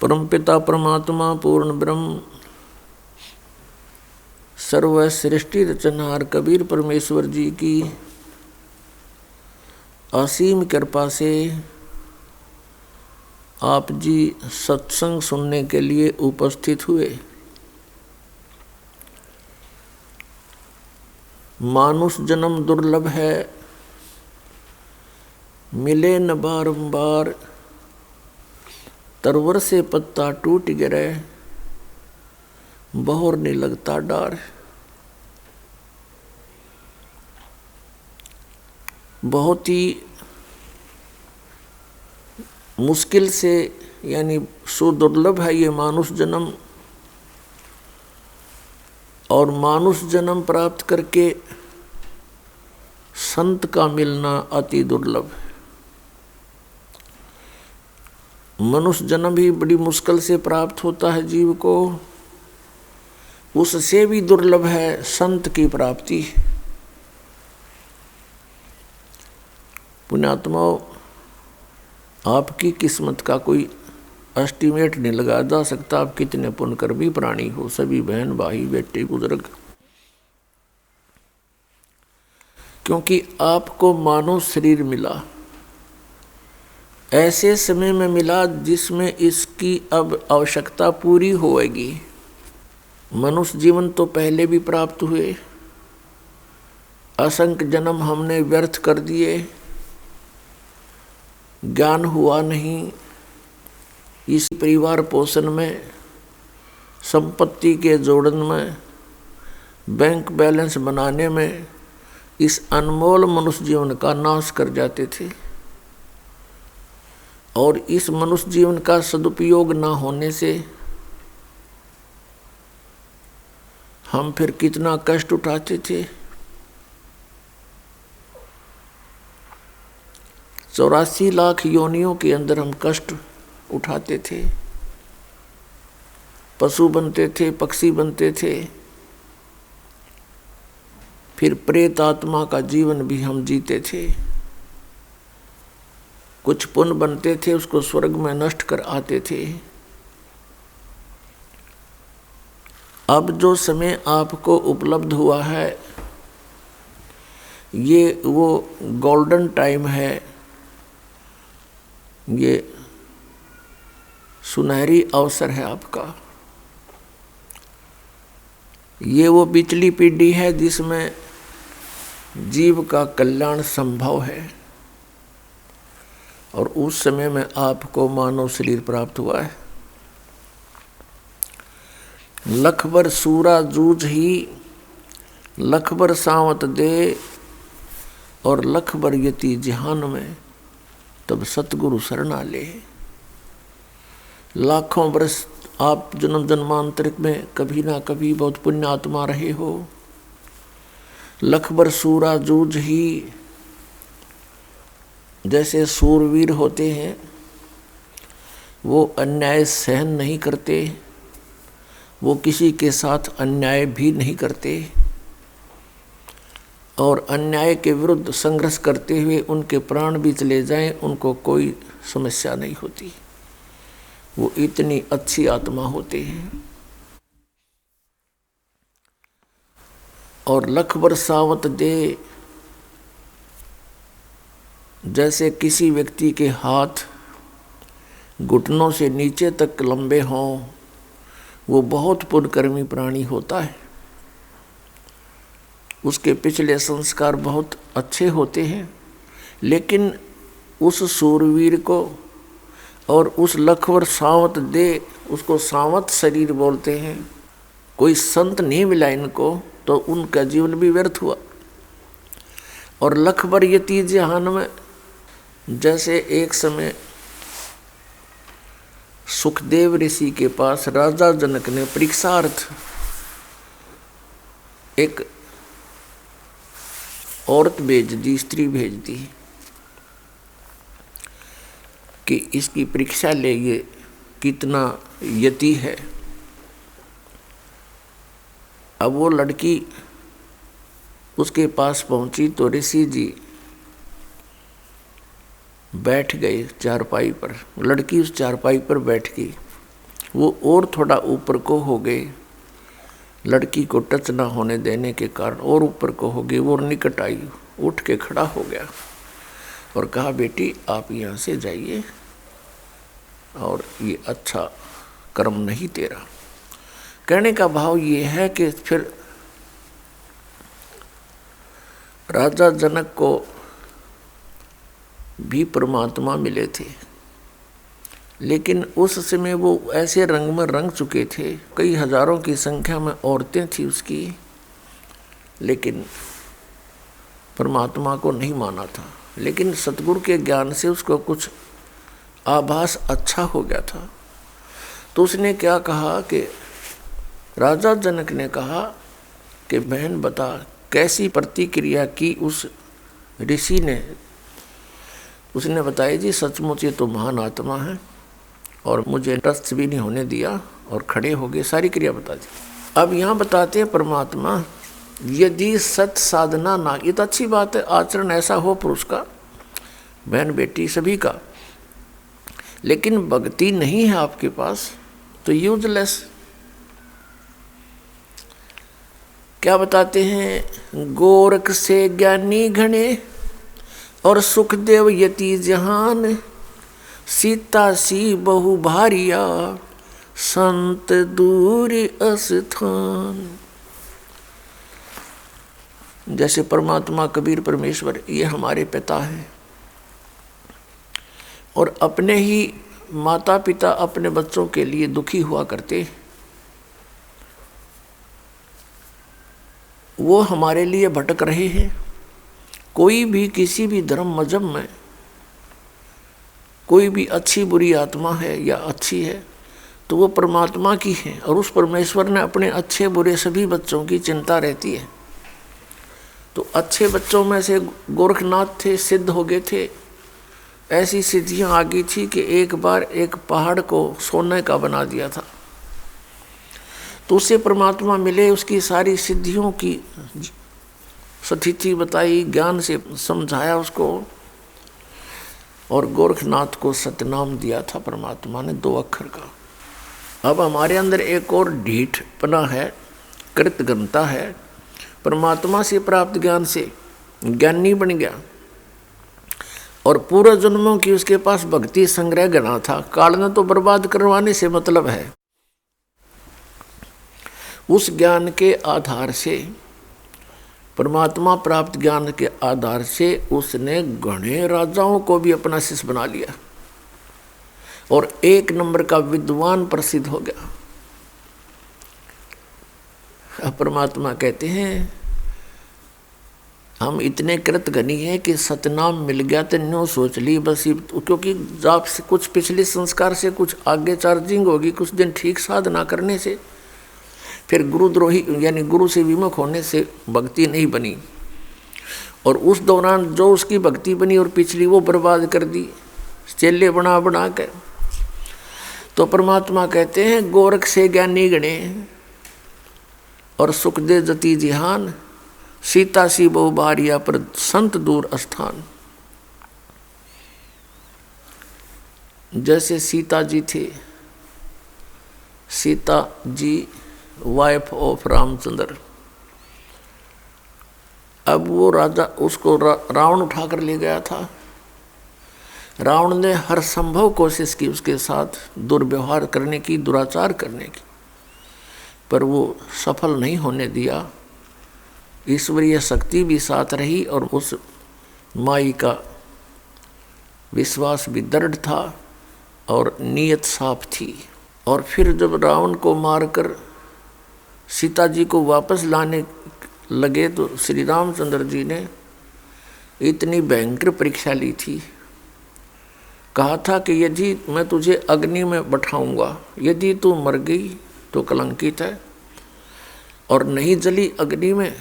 परमपिता परमात्मा पूर्ण ब्रह्म सर्व सृष्टि रचनहार कबीर परमेश्वर जी की असीम कृपा से आप जी सत्संग सुनने के लिए उपस्थित हुए। मानुष जन्म दुर्लभ है, मिले न बारंबार, तरवर से पत्ता टूट गिरे, बहोर नहीं लगता डार। बहुत ही मुश्किल से यानी सुदुर्लभ है ये मानुष जन्म, और मानुष जन्म प्राप्त करके संत का मिलना अति दुर्लभ है। मनुष्य जन्म भी बड़ी मुश्किल से प्राप्त होता है जीव को, उससे भी दुर्लभ है संत की प्राप्ति। पुण्यात्माओं, आपकी किस्मत का कोई एस्टिमेट नहीं लगाया जा सकता। आप कितने पुण्यकर्मी प्राणी हो, सभी बहन भाई बेटे बुजुर्ग, क्योंकि आपको मानव शरीर मिला, ऐसे समय में मिला जिसमें इसकी अब आवश्यकता पूरी होएगी। मनुष्य जीवन तो पहले भी प्राप्त हुए, असंख्य जन्म हमने व्यर्थ कर दिए, ज्ञान हुआ नहीं। इस परिवार पोषण में, संपत्ति के जोड़न में, बैंक बैलेंस बनाने में इस अनमोल मनुष्य जीवन का नाश कर जाते थे। और इस मनुष्य जीवन का सदुपयोग न होने से हम फिर कितना कष्ट उठाते थे। 84 लाख योनियों के अंदर हम कष्ट उठाते थे, पशु बनते थे, पक्षी बनते थे, फिर प्रेत आत्मा का जीवन भी हम जीते थे। कुछ पुण्य बनते थे, उसको स्वर्ग में नष्ट कर आते थे। अब जो समय आपको उपलब्ध हुआ है, ये वो गोल्डन टाइम है, ये सुनहरी अवसर है आपका। ये वो पिछली पीढ़ी है जिसमें जीव का कल्याण संभव है, और उस समय में आपको मानव शरीर प्राप्त हुआ है। लख बर सूरा जूझ ही, लख बर सावत दे, और लख बर यति जहान में, तब सतगुरु शरणा ले। लाखों वर्ष आप जन्म जन्मांतरिक में कभी ना कभी बहुत पुण्य आत्मा रहे हो। लख बर सूरा जूझ ही, जैसे सूरवीर होते हैं, वो अन्याय सहन नहीं करते, वो किसी के साथ अन्याय भी नहीं करते, और अन्याय के विरुद्ध संघर्ष करते हुए उनके प्राण भी चले जाएं, उनको कोई समस्या नहीं होती। वो इतनी अच्छी आत्मा होते हैं। और लख बर सावत दे, जैसे किसी व्यक्ति के हाथ घुटनों से नीचे तक लंबे हों, वो बहुत पुण्यकर्मी प्राणी होता है। उसके पिछले संस्कार बहुत अच्छे होते हैं, लेकिन उस सूरवीर को और उस लखवर सावत दे, उसको सावत शरीर बोलते हैं। कोई संत नहीं मिला इनको, तो उनका जीवन भी व्यर्थ हुआ। और लखबर यति जहान में, जैसे एक समय सुखदेव ऋषि के पास राजा जनक ने परीक्षार्थ एक औरत भेज दी, स्त्री भेज दी कि इसकी परीक्षा ले, ये कितना यति है। अब वो लड़की उसके पास पहुंची तो ऋषि जी बैठ गए चारपाई पर। लड़की उस चारपाई पर बैठ गई, वो और थोड़ा ऊपर को हो गए, लड़की को टच ना होने देने के कारण और ऊपर को हो गई। वो निकट आई, उठ के खड़ा हो गया और कहा, बेटी आप यहाँ से जाइए और ये अच्छा कर्म नहीं तेरा। कहने का भाव ये है कि फिर राजा जनक को भी परमात्मा मिले थे, लेकिन उस समय वो ऐसे रंग में रंग चुके थे, कई हजारों की संख्या में औरतें थी उसकी, लेकिन परमात्मा को नहीं माना था। लेकिन सतगुरु के ज्ञान से उसको कुछ आभास अच्छा हो गया था। तो उसने क्या कहा कि राजा जनक ने कहा कि बहन बता कैसी प्रतिक्रिया की उस ऋषि ने। उसने बताया, जी सचमुच ये तो महान आत्मा है और मुझे रस्त भी नहीं होने दिया और खड़े हो गए, सारी क्रिया बता दी। अब यहाँ बताते हैं परमात्मा यदि सत साधना ना, ये तो अच्छी बात है, आचरण ऐसा हो पुरुष का, बहन बेटी सभी का, लेकिन भक्ति नहीं है आपके पास तो यूजलेस। क्या बताते हैं, गोरख से ज्ञानी घने और सुखदेव यति जहान, सीता सी बहु भारिया संत दूर अस्थान। जैसे परमात्मा कबीर परमेश्वर ये हमारे पिता हैं और अपने ही माता पिता अपने बच्चों के लिए दुखी हुआ करते, वो हमारे लिए भटक रहे हैं। कोई भी किसी भी धर्म मजहब में कोई भी अच्छी बुरी आत्मा है या अच्छी है तो वो परमात्मा की है और उस परमेश्वर ने अपने अच्छे बुरे सभी बच्चों की चिंता रहती है। तो अच्छे बच्चों में से गोरखनाथ थे, सिद्ध हो गए थे, ऐसी सिद्धियां आ गई थी कि एक बार एक पहाड़ को सोने का बना दिया था। तो उससे परमात्मा मिले, उसकी सारी सिद्धियों की स्थिति बताई, ज्ञान से समझाया उसको और गोरखनाथ को सतनाम दिया था परमात्मा ने 2 अक्षर का। अब हमारे अंदर एक और ढीठपना है, कृतघ्नता है, परमात्मा से प्राप्त ज्ञान से ज्ञानी बन गया और पूर्व जन्मों की उसके पास भक्ति संग्रह गणा था। काल ने तो बर्बाद करवाने से मतलब है। उस ज्ञान के आधार से, परमात्मा प्राप्त ज्ञान के आधार से उसने घने राजाओं को भी अपना शिष्य बना लिया और 1 नंबर का विद्वान प्रसिद्ध हो गया। अब परमात्मा कहते हैं हम इतने कृतघ्नी हैं कि सतनाम मिल गया तो न्यों सोच ली बस, क्योंकि आप से कुछ पिछले संस्कार से कुछ आगे चार्जिंग होगी, कुछ दिन ठीक साधना करने से, फिर गुरुद्रोही यानी गुरु से विमुख होने से भक्ति नहीं बनी और उस दौरान जो उसकी भक्ति बनी और पिछली वो बर्बाद कर दी चेले बना बना कर। तो परमात्मा कहते हैं गोरख से ज्ञानी गणे और सुखदेव जति जिहान, सीता सी बहु बारिया पर संत दूर स्थान। जैसे सीता जी थे, सीता जी वाइफ ऑफ रामचंद्र, अब वो राजा उसको रावण उठाकर ले गया था। रावण ने हर संभव कोशिश की उसके साथ दुर्व्यवहार करने की, दुराचार करने की, पर वो सफल नहीं होने दिया। ईश्वरीय शक्ति भी साथ रही और उस माई का विश्वास भी दृढ़ था और नीयत साफ थी। और फिर जब रावण को मारकर सीता जी को वापस लाने लगे तो श्री रामचंद्र जी ने इतनी भयंकर परीक्षा ली थी कहा था कि यदि मैं तुझे अग्नि में बैठाऊंगा, यदि तू मर गई तो कलंकित है, और नहीं जली अग्नि में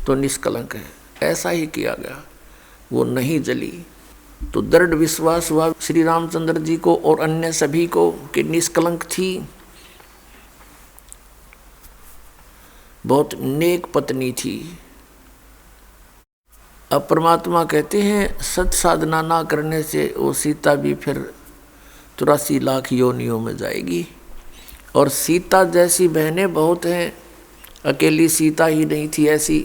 तो निष्कलंक है। ऐसा ही किया गया, वो नहीं जली। तो दृढ़ विश्वास हुआ श्री रामचंद्र जी को और अन्य सभी को कि निष्कलंक थी। बहुत नेक पत्नी थी। अब परमात्मा कहते हैं सत साधना ना करने से वो सीता भी फिर 84 लाख योनियों में जाएगी। और सीता जैसी बहनें बहुत हैं, अकेली सीता ही नहीं थी ऐसी।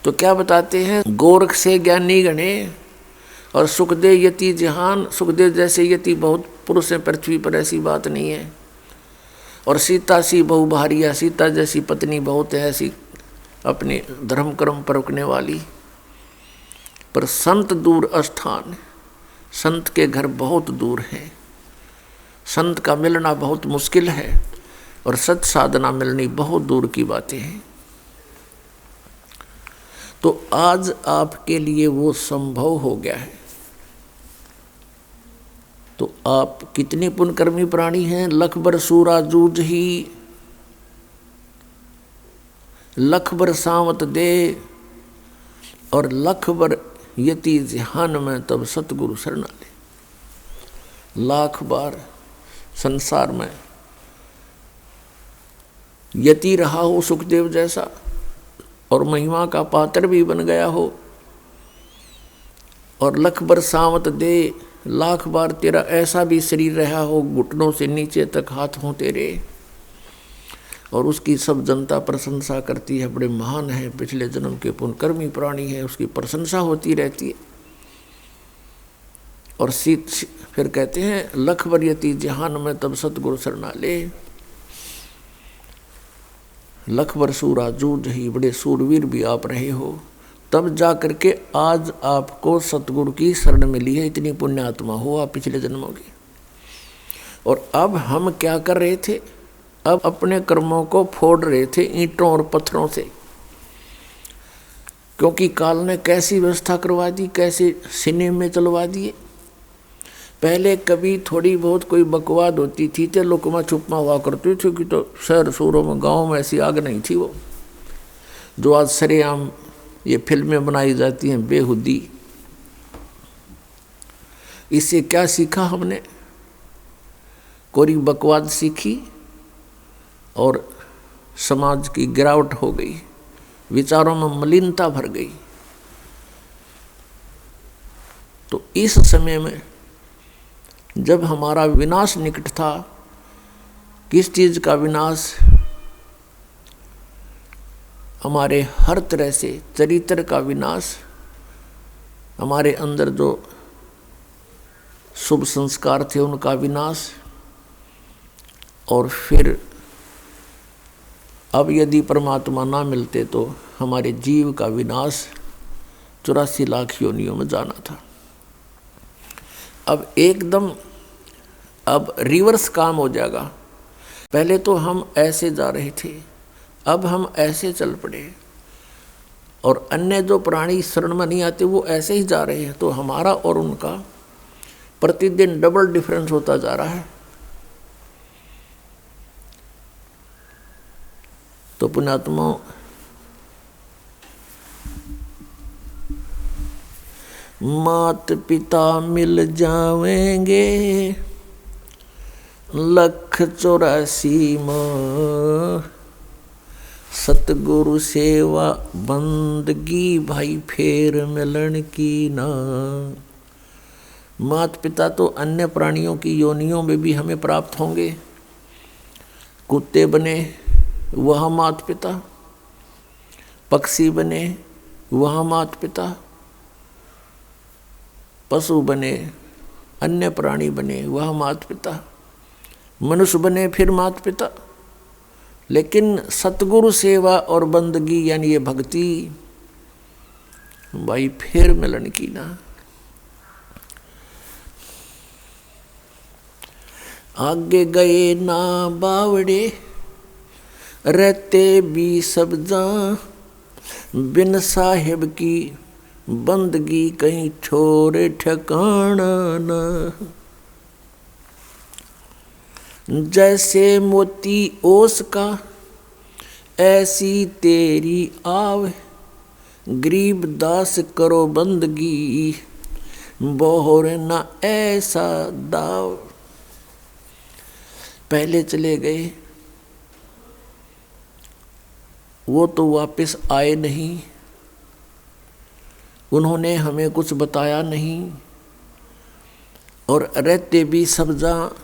तो क्या बताते हैं, गोरख से ज्ञानी गणे और सुखदेव यति जहान। सुखदेव जैसे यति बहुत पुरुष हैं पृथ्वी पर, ऐसी बात नहीं है। और सीता सी बहु भारिया, सीता जैसी पत्नी बहुत है ऐसी, अपने धर्म कर्म पर रुकने वाली। पर संत दूर स्थान, संत के घर बहुत दूर हैं, संत का मिलना बहुत मुश्किल है, और सत साधना मिलनी बहुत दूर की बातें हैं। तो आज आपके लिए वो संभव हो गया है। तो आप कितने पुण्यकर्मी प्राणी हैं। लख बर सूरा जूझ ही, लख बर सावत दे, और लख बर यति ध्यान में तब सतगुरु शरणा ले। लाख बार संसार में यति रहा हो सुखदेव जैसा, और महिमा का पात्र भी बन गया हो, और लख बर सावत दे, लाख बार तेरा ऐसा भी शरीर रहा हो घुटनों से नीचे तक हाथ हों तेरे, और उसकी सब जनता प्रशंसा करती है, बड़े महान है, पिछले जन्म के पुण्यकर्मी प्राणी है, उसकी प्रशंसा होती रहती है। और फिर कहते हैं लख बर यति जहान में तब सतगुरु शरणा ले। लख बर सूरा जूझ ही, बड़े सूरवीर भी आप रहे हो, तब जा करके आज आपको सतगुरु की शरण मिली है। इतनी पुण्यात्मा हो आप पिछले जन्मों की। और अब हम क्या कर रहे थे, अब अपने कर्मों को फोड़ रहे थे ईंटों और पत्थरों से, क्योंकि काल ने कैसी व्यवस्था करवा दी, कैसे सीने में चलवा दिए। पहले कभी थोड़ी बहुत कोई बकवाद होती थी तो लुकमा छुपमा हुआ करती थी, कि तो शहर शोरों में गाँव में ऐसी आग नहीं थी वो, जो आज सरेआम ये फिल्में बनाई जाती हैं बेहुदी। इससे क्या सीखा हमने, कोरी बकवाद सीखी और समाज की गिरावट हो गई, विचारों में मलिनता भर गई। तो इस समय में जब हमारा विनाश निकट था, किस चीज का विनाश, हमारे हर तरह से चरित्र का विनाश, हमारे अंदर जो शुभ संस्कार थे उनका विनाश, और फिर अब यदि परमात्मा ना मिलते तो हमारे जीव का विनाश, 84 लाख योनियों में जाना था। अब एकदम अब रिवर्स काम हो जाएगा। पहले तो हम ऐसे जा रहे थे, अब हम ऐसे चल पड़े, और अन्य जो प्राणी शरण में नहीं आते वो ऐसे ही जा रहे हैं। तो हमारा और उनका प्रतिदिन डबल डिफरेंस होता जा रहा है। तो पुण्यात्मा, मात पिता मिल जावेंगे 184 माँ, सतगुरु सेवा बंदगी भाई फेर मिलन की ना। मात पिता तो अन्य प्राणियों की योनियों में भी हमें प्राप्त होंगे। कुत्ते बने वह मात पिता, पक्षी बने वह मात पिता, पशु बने, अन्य प्राणी बने वह मात पिता, मनुष्य बने फिर मात पिता। लेकिन सतगुरु सेवा और बंदगी यानी ये भक्ति भाई फिर मिलन की ना। आगे गए ना बावड़े रहते भी सब जा, बिन साहिब की बंदगी कहीं छोरे ठिकाना न। जैसे मोती ओस का ऐसी तेरी आव, गरीब दास करो बंदगी बोहर न ऐसा दाव। पहले चले गए वो तो वापस आए नहीं, उन्होंने हमें कुछ बताया नहीं, और रहते भी सब जहाँ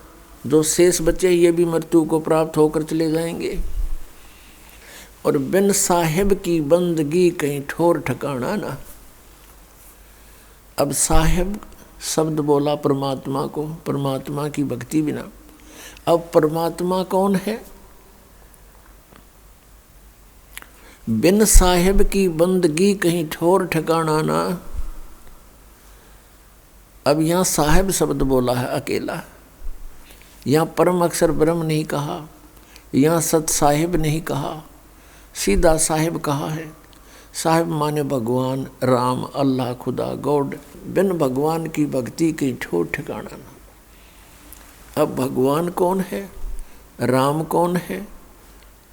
जो शेष बचे ये भी मृत्यु को प्राप्त होकर चले जाएंगे। और बिन साहिब की बंदगी कहीं ठोर ठिकाना ना। अब साहिब शब्द बोला परमात्मा को, परमात्मा की भक्ति बिना। अब परमात्मा कौन है? बिन साहिब की बंदगी कहीं ठोर ठिकाना ना। अब यहाँ साहिब शब्द बोला है अकेला, यहाँ परम अक्षर ब्रह्म नहीं कहा, यहाँ सत साहिब नहीं कहा, सीधा साहिब कहा है। साहिब माने भगवान, राम, अल्लाह, खुदा, गॉड। बिन भगवान की भक्ति कहीं ठोर ठिकाना ना। अब भगवान कौन है, राम कौन है,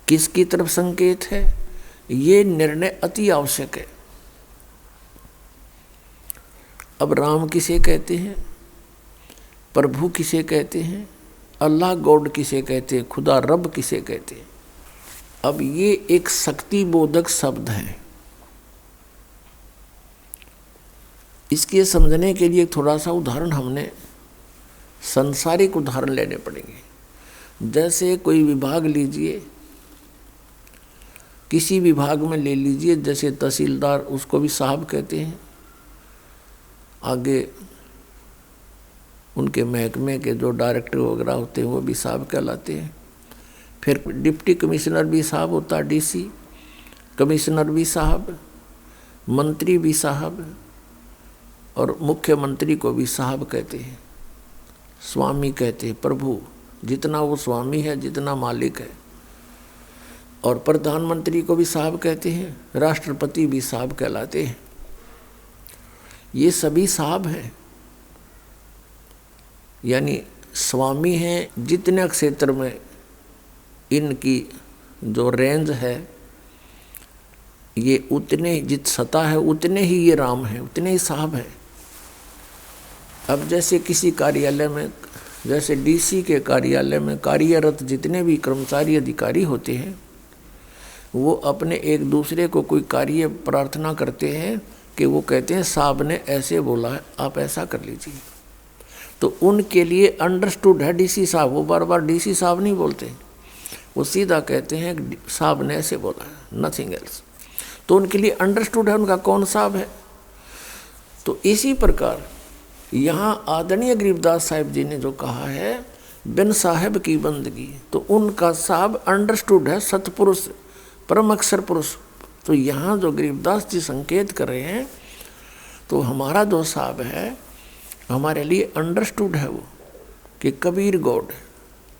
किसकी तरफ संकेत है, ये निर्णय अति आवश्यक है। अब राम किसे कहते हैं, प्रभु किसे कहते हैं, अल्लाह गॉड किसे कहते हैं, खुदा रब किसे कहते हैं। अब ये एक शक्ति बोधक शब्द है। इसके समझने के लिए थोड़ा सा उदाहरण हमने संसारिक उदाहरण लेने पड़ेंगे। जैसे कोई विभाग लीजिए, किसी विभाग में ले लीजिए, जैसे तहसीलदार, उसको भी साहब कहते हैं। आगे उनके महकमे के जो डायरेक्टर वगैरह होते हैं वो भी साहब कहलाते हैं। फिर डिप्टी कमिश्नर भी साहब होता है, डीसी, कमिश्नर भी साहब, मंत्री भी साहब, और मुख्यमंत्री को भी साहब कहते हैं, स्वामी कहते हैं। प्रभु जितना वो स्वामी है, जितना मालिक है। और प्रधानमंत्री को भी साहब कहते हैं, राष्ट्रपति भी साहब कहलाते हैं। ये सभी साहब हैं, यानी स्वामी हैं। जितने क्षेत्र में इनकी जो रेंज है, ये उतने जित सत्ता है उतने ही ये राम हैं, उतने ही साहब हैं। अब जैसे किसी कार्यालय में, जैसे डीसी के कार्यालय में कार्यरत जितने भी कर्मचारी अधिकारी होते हैं, वो अपने एक दूसरे को कोई कार्य प्रार्थना करते हैं कि वो कहते हैं साहब ने ऐसे बोला है, आप ऐसा कर लीजिए। तो उनके लिए अंडरस्टूड है डीसी साहब, वो बार बार डीसी साहब नहीं बोलते, वो सीधा कहते हैं साहब ने ऐसे बोला है, नथिंग एल्स। तो उनके लिए अंडरस्टूड है उनका कौन साहब है। तो इसी प्रकार यहाँ आदरणीय गरीबदास साहिब जी ने जो कहा है बिन साहिब की बंदगी, तो उनका साहब अंडरस्टूड है सतपुरुष, परम अक्षर पुरुष। तो यहाँ जो गरीबदास जी संकेत कर रहे हैं, तो हमारा जो साहब है हमारे लिए अंडरस्टूड है वो, कि कबीर गॉड,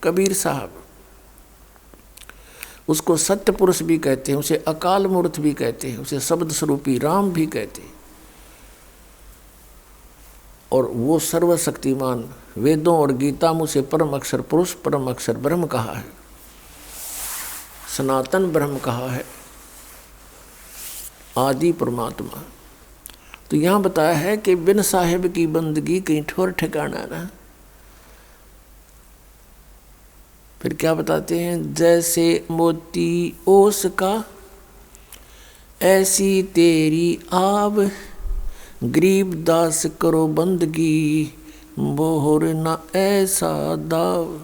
कबीर साहब। उसको सत्य पुरुष भी कहते हैं, उसे अकाल मूर्त भी कहते हैं, उसे शब्द स्वरूपी राम भी कहते हैं। और वो सर्वशक्तिमान, वेदों और गीता में उसे परम अक्षर पुरुष, परम अक्षर ब्रह्म कहा है, सनातन ब्रह्म कहा है, आदि परमात्मा। तो यहाँ बताया है कि बिन साहिब की बंदगी कहीं ठोर ठिकाना ना। फिर क्या बताते हैं, जैसे मोती ओस का ऐसी तेरी आव, गरीब दास करो बंदगी बोहर न ऐसा दाव।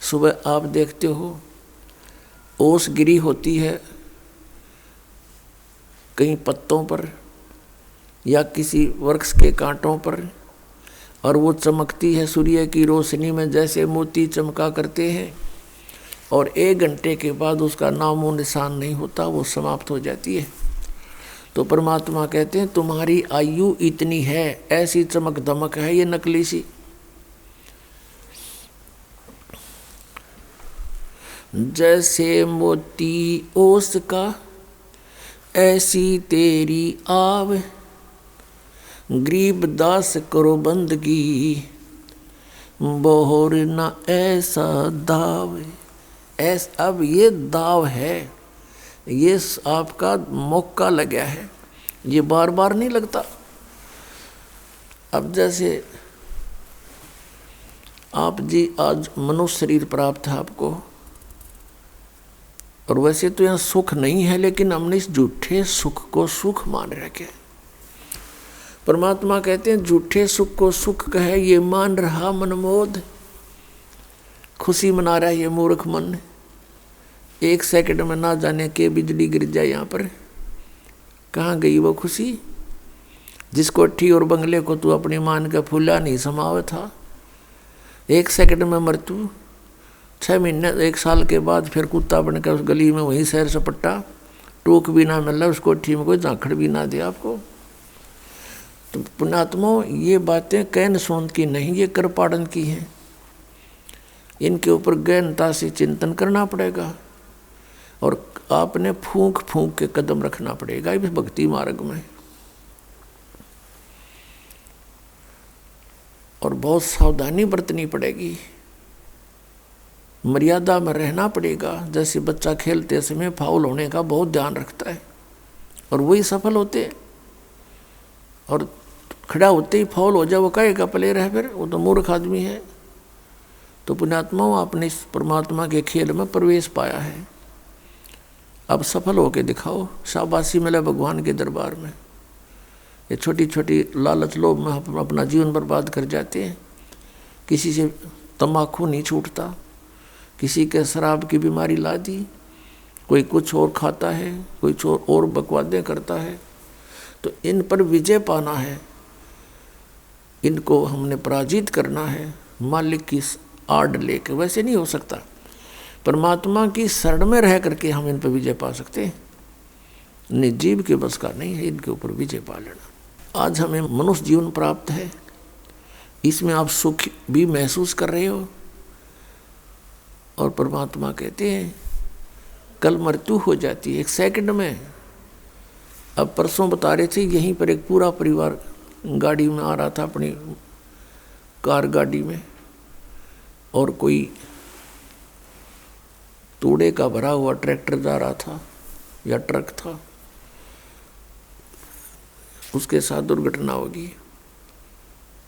सुबह आप देखते हो ओस गिरी होती है कहीं पत्तों पर या किसी वृक्ष के कांटों पर, और वो चमकती है सूर्य की रोशनी में जैसे मोती चमका करते हैं, और 1 घंटे के बाद उसका नामो निशान नहीं होता, वो समाप्त हो जाती है। तो परमात्मा कहते हैं तुम्हारी आयु इतनी है, ऐसी चमक दमक है ये नकली सी। जैसे मोती ओस का ऐसी तेरी आव, गरीब दास करो बंदगी, बोहर न ऐसा दाव। अब ये दाव है, ये आपका मौका लगा है, ये बार बार नहीं लगता। अब जैसे आप जी आज मनुष्य शरीर प्राप्त है आपको, और वैसे तो यहाँ सुख नहीं है, लेकिन हमने इस झूठे सुख को सुख मान रखे। परमात्मा कहते हैं झूठे सुख को सुख कहे ये मान रहा मनमोद, खुशी मना रहा है ये मूर्ख मन। 1 सेकंड में ना जाने के बिजली गिर जाए यहाँ पर, कहाँ गई वो खुशी? जिस कोठी और बंगले को तू अपनी मान का फूला नहीं समावे था, 1 सेकंड में मृत्यु। 6 महीने 1 साल के बाद फिर कुत्ता बनकर उस गली में वहीं सैर सपट्टा, टूक भी ना मिला, उस कोठी में कोई झांखड़ भी ना दे आपको। तो पुण्यात्मा ये बातें कैन सोंद की नहीं, ये कृपाड़न की हैं। इनके ऊपर गहनता से चिंतन करना पड़ेगा और आपने फूंक फूंक के कदम रखना पड़ेगा इस भक्ति मार्ग में, और बहुत सावधानी बरतनी पड़ेगी, मर्यादा में रहना पड़ेगा। जैसे बच्चा खेलते समय फाउल होने का बहुत ध्यान रखता है और वही सफल होते हैं, और खड़ा होते ही फाउल हो जाए वो कहेगा प्लेयर है, फिर वो तो मूर्ख आदमी है। तो पुण्यात्माओं आपने इस परमात्मा के खेल में प्रवेश पाया है, अब सफल होके दिखाओ, शाबाशी मिले भगवान के दरबार में। ये छोटी छोटी लालच लोभ में हम अपना जीवन बर्बाद कर जाते हैं। किसी से तम्बाकू नहीं छूटता, किसी के शराब की बीमारी ला दी, कोई कुछ और खाता है, कोई और बकवादें करता है। तो इन पर विजय पाना है, इनको हमने पराजित करना है मालिक की आड़ लेके। वैसे नहीं हो सकता, परमात्मा की शरण में रह करके हम इन पर विजय पा सकते हैं। निर्जीव के बस का नहीं है इनके ऊपर विजय पा लेना। आज हमें मनुष्य जीवन प्राप्त है, इसमें आप सुख भी महसूस कर रहे हो, और परमात्मा कहते हैं कल मृत्यु हो जाती है 1 सेकंड में। अब परसों बता रहे थे यहीं पर एक पूरा परिवार गाड़ी में आ रहा था, अपनी कार गाड़ी में, और कोई तूड़े का भरा हुआ ट्रैक्टर जा रहा था या ट्रक था, उसके साथ दुर्घटना होगी।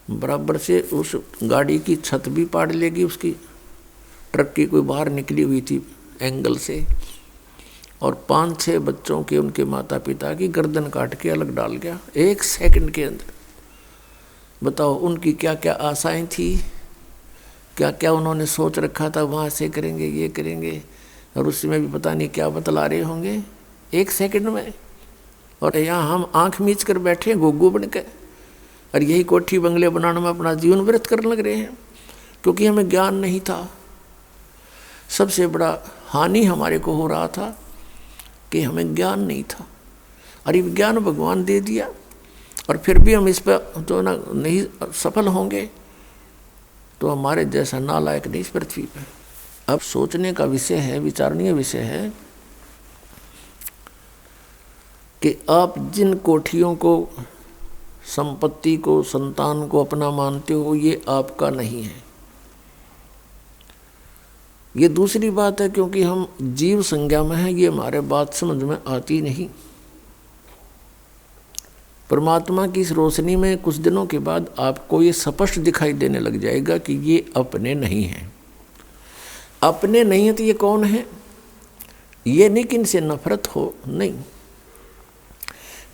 बराबर से उस गाड़ी की छत भी पाड़ लेगी, उसकी ट्रक की कोई बाहर निकली हुई थी एंगल से, और 5-6 बच्चों के उनके माता पिता की गर्दन काट के अलग डाल गया 1 सेकंड के अंदर। बताओ उनकी क्या क्या आशाएं थी, क्या क्या उन्होंने सोच रखा था, वहाँ से करेंगे ये करेंगे, और उसमें भी पता नहीं क्या बतला रहे होंगे 1 सेकंड में। और यहाँ हम आंख मीच कर बैठे गोगू बन के, और यही कोठी बंगले बनाने में अपना जीवन व्यर्थ करने लग रहे हैं, क्योंकि हमें ज्ञान नहीं था। सबसे बड़ा हानि हमारे को हो रहा था कि हमें ज्ञान नहीं था, और ये ज्ञान भगवान दे दिया, और फिर भी हम इस पर तो ना नहीं सफल होंगे, तो हमारे जैसा नालायक नहीं इस पृथ्वी पर। अब सोचने का विषय है, विचारणीय विषय है कि आप जिन कोठियों को, संपत्ति को, संतान को अपना मानते हो, ये आपका नहीं है। ये दूसरी बात है, क्योंकि हम जीव संज्ञा में हैं, ये हमारे बात समझ में आती नहीं। परमात्मा की इस रोशनी में कुछ दिनों के बाद आपको ये स्पष्ट दिखाई देने लग जाएगा कि ये अपने नहीं हैं। अपने नहीं है तो ये कौन है? ये नहीं कि इनसे नफरत हो, नहीं,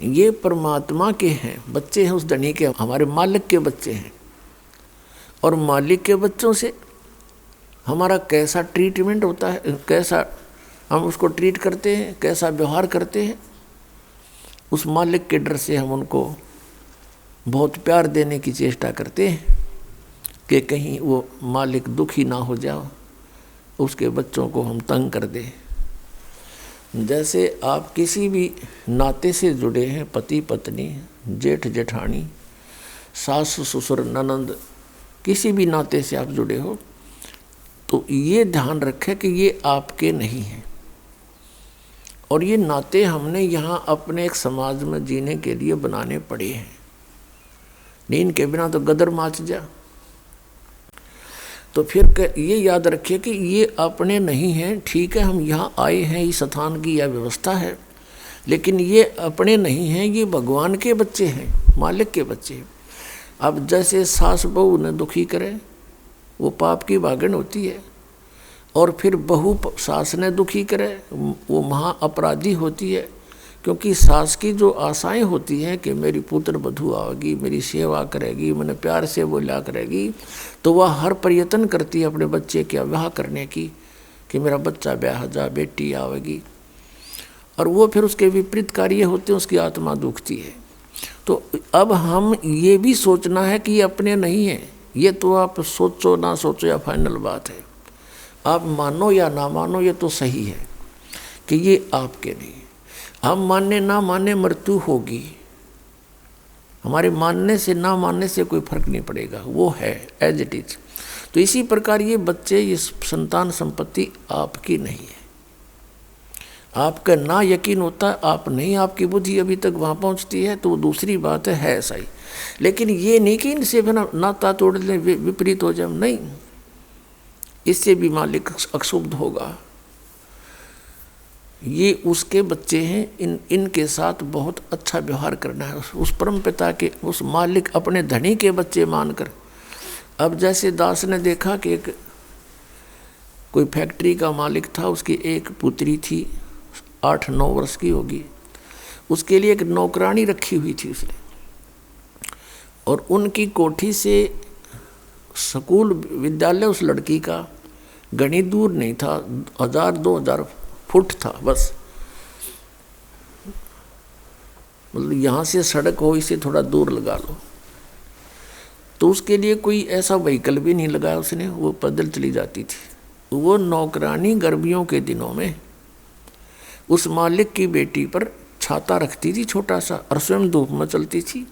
ये परमात्मा के हैं, बच्चे हैं उस धनी के, हमारे मालिक के बच्चे हैं। और मालिक के बच्चों से हमारा कैसा ट्रीटमेंट होता है, कैसा हम उसको ट्रीट करते हैं, कैसा व्यवहार करते हैं, उस मालिक के डर से हम उनको बहुत प्यार देने की चेष्टा करते हैं कि कहीं वो मालिक दुखी ना हो जाओ, उसके बच्चों को हम तंग कर दें। जैसे आप किसी भी नाते से जुड़े हैं, पति पत्नी, जेठ जेठानी, सास ससुर, ननंद, किसी भी नाते से आप जुड़े हो, तो ये ध्यान रखें कि ये आपके नहीं हैं, और ये नाते हमने यहाँ अपने एक समाज में जीने के लिए बनाने पड़े हैं। नींद के बिना तो गदर माच जा। तो फिर ये याद रखिए कि ये अपने नहीं हैं। ठीक है, हम यहाँ आए हैं, इस स्थान की यह व्यवस्था है, लेकिन ये अपने नहीं हैं, ये भगवान के बच्चे हैं, मालिक के बच्चे हैं। अब जैसे सास बहू ने दुखी करे, वो पाप की भागन होती है, और फिर बहू सास ने दुखी करे, वो महा अपराधी होती है। क्योंकि सास की जो आशाएं होती हैं कि मेरी पुत्र वधू आएगी, मेरी सेवा करेगी, मैंने प्यार से बोला करेगी, तो वह हर प्रयत्न करती है अपने बच्चे के विवाह करने की, कि मेरा बच्चा ब्याह जा, बेटी आवेगी। और वो फिर उसके विपरीत कार्य होते हैं, उसकी आत्मा दुखती है। तो अब हम ये भी सोचना है कि ये अपने नहीं हैं। ये तो आप सोचो ना सोचो या फाइनल बात है, आप मानो या ना मानो, ये तो सही है कि ये आपके नहीं। हम माने ना माने मृत्यु होगी, हमारे मानने से ना मानने से कोई फर्क नहीं पड़ेगा, वो है एज इट इज। तो इसी प्रकार ये बच्चे, ये संतान संपत्ति आपकी नहीं है। आपका ना यकीन होता है, आप नहीं, आपकी बुद्धि अभी तक वहाँ पहुँचती है, तो वो दूसरी बात है ऐसा ही। लेकिन ये नहीं कि इनसे बिना नाता तोड़ लें, विपरीत हो जाए, नहीं, इससे भी मालिक अक्षुब्ध होगा। ये उसके बच्चे हैं, इनके साथ बहुत अच्छा व्यवहार करना है, उस परम पिता के, उस मालिक, अपने धनी के बच्चे मानकर। अब जैसे दास ने देखा कि एक कोई फैक्ट्री का मालिक था, उसकी एक पुत्री थी, 8-9 वर्ष की होगी, उसके लिए एक नौकरानी रखी हुई थी उसने, और उनकी कोठी से स्कूल विद्यालय उस लड़की का घनी दूर नहीं था, 1000-2000 फुट था बस। मतलब यहाँ से सड़क हो, इसे थोड़ा दूर लगा लो। तो उसके लिए कोई ऐसा व्हीकल भी नहीं लगाया उसने, वो पैदल चली जाती थी। वो नौकरानी गर्मियों के दिनों में उस मालिक की बेटी पर छाता रखती थी छोटा सा, और स्वयं धूप में चलती थी।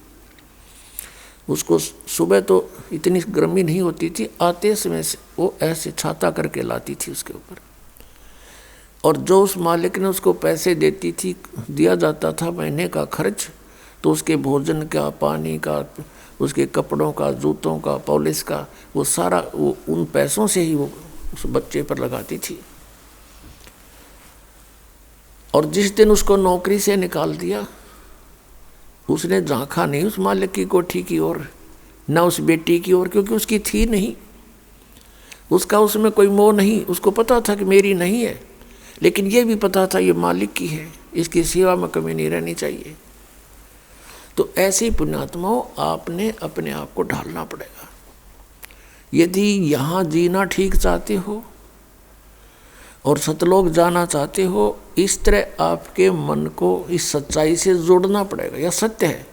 उसको सुबह तो इतनी गर्मी नहीं होती थी, आते समय से वो ऐसे छाता करके लाती थी उसके ऊपर। और जो उस मालिक ने उसको पैसे देती थी, दिया जाता था महीने का खर्च, तो उसके भोजन का, पानी का, उसके कपड़ों का, जूतों का, पॉलिश का, वो सारा वो उन पैसों से ही वो उस बच्चे पर लगाती थी। और जिस दिन उसको नौकरी से निकाल दिया, उसने झांका नहीं उस मालिक की कोठी की ओर, न उस बेटी की ओर, क्योंकि उसकी थी नहीं, उसका उसमें कोई मोह नहीं। उसको पता था कि मेरी नहीं है, लेकिन ये भी पता था ये मालिक की है, इसकी सेवा में कमी नहीं रहनी चाहिए। तो ऐसी पुण्यात्माओं, आपने अपने आप को ढालना पड़ेगा। यदि यहाँ जीना ठीक चाहते हो और सतलोक जाना चाहते हो, इस तरह आपके मन को इस सच्चाई से जोड़ना पड़ेगा। यह सत्य है,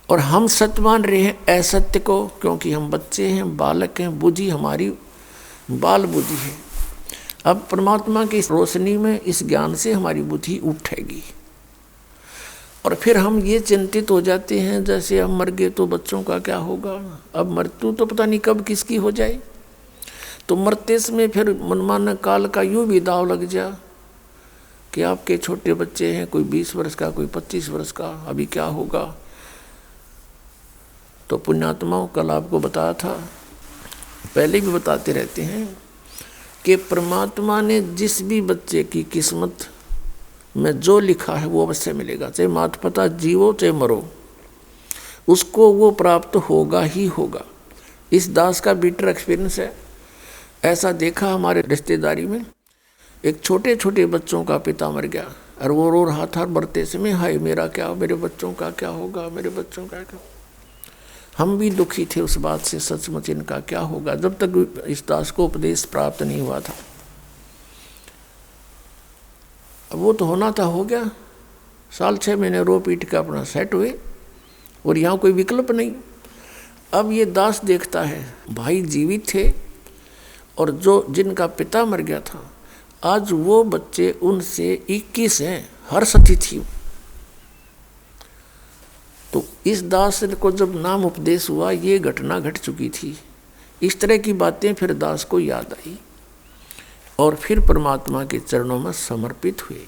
और हम सत्य मान रहे हैं असत्य को, क्योंकि हम बच्चे हैं, बालक हैं, बुद्धि हमारी बाल बुद्धि है। अब परमात्मा की रोशनी में इस ज्ञान से हमारी बुद्धि उठेगी, और फिर हम ये चिंतित हो जाते हैं जैसे हम मर गए तो बच्चों का क्या होगा। अब मृत्यु तो पता नहीं कब किसकी हो जाए, तो मरते समय फिर मनमाना काल का यूँ भी दाव लग जा कि आपके छोटे बच्चे हैं, कोई 20 वर्ष का, कोई 25 वर्ष का, अभी क्या होगा। तो पुण्यात्माओं, कल आपको बताया था, पहले भी बताते रहते हैं कि परमात्मा ने जिस भी बच्चे की किस्मत में जो लिखा है वो अवश्य मिलेगा, चाहे माता पिता जीवो चाहे मरो, उसको वो प्राप्त होगा ही होगा। इस दास का बीटर एक्सपीरियंस है। ऐसा देखा हमारे रिश्तेदारी में, एक छोटे छोटे बच्चों का पिता मर गया, और वो रो रहा था मरते समय, हाय मेरा क्या, मेरे बच्चों का क्या होगा, मेरे बच्चों का क्या। हम भी दुखी थे उस बात से, सचमुच इनका क्या होगा, जब तक इस दास को उपदेश प्राप्त नहीं हुआ था। अब वो तो होना था, हो गया, साल 6 महीने रो पीट के अपना सेट हुए, और यहाँ कोई विकल्प नहीं। अब ये दास देखता है भाई जीवित थे, और जो जिनका पिता मर गया था, आज वो बच्चे उनसे 21 हैं, हर्ष थी। तो इस दास को जब नाम उपदेश हुआ, ये घटना घट चुकी थी। इस तरह की बातें फिर दास को याद आई। और फिर परमात्मा के चरणों में समर्पित हुए।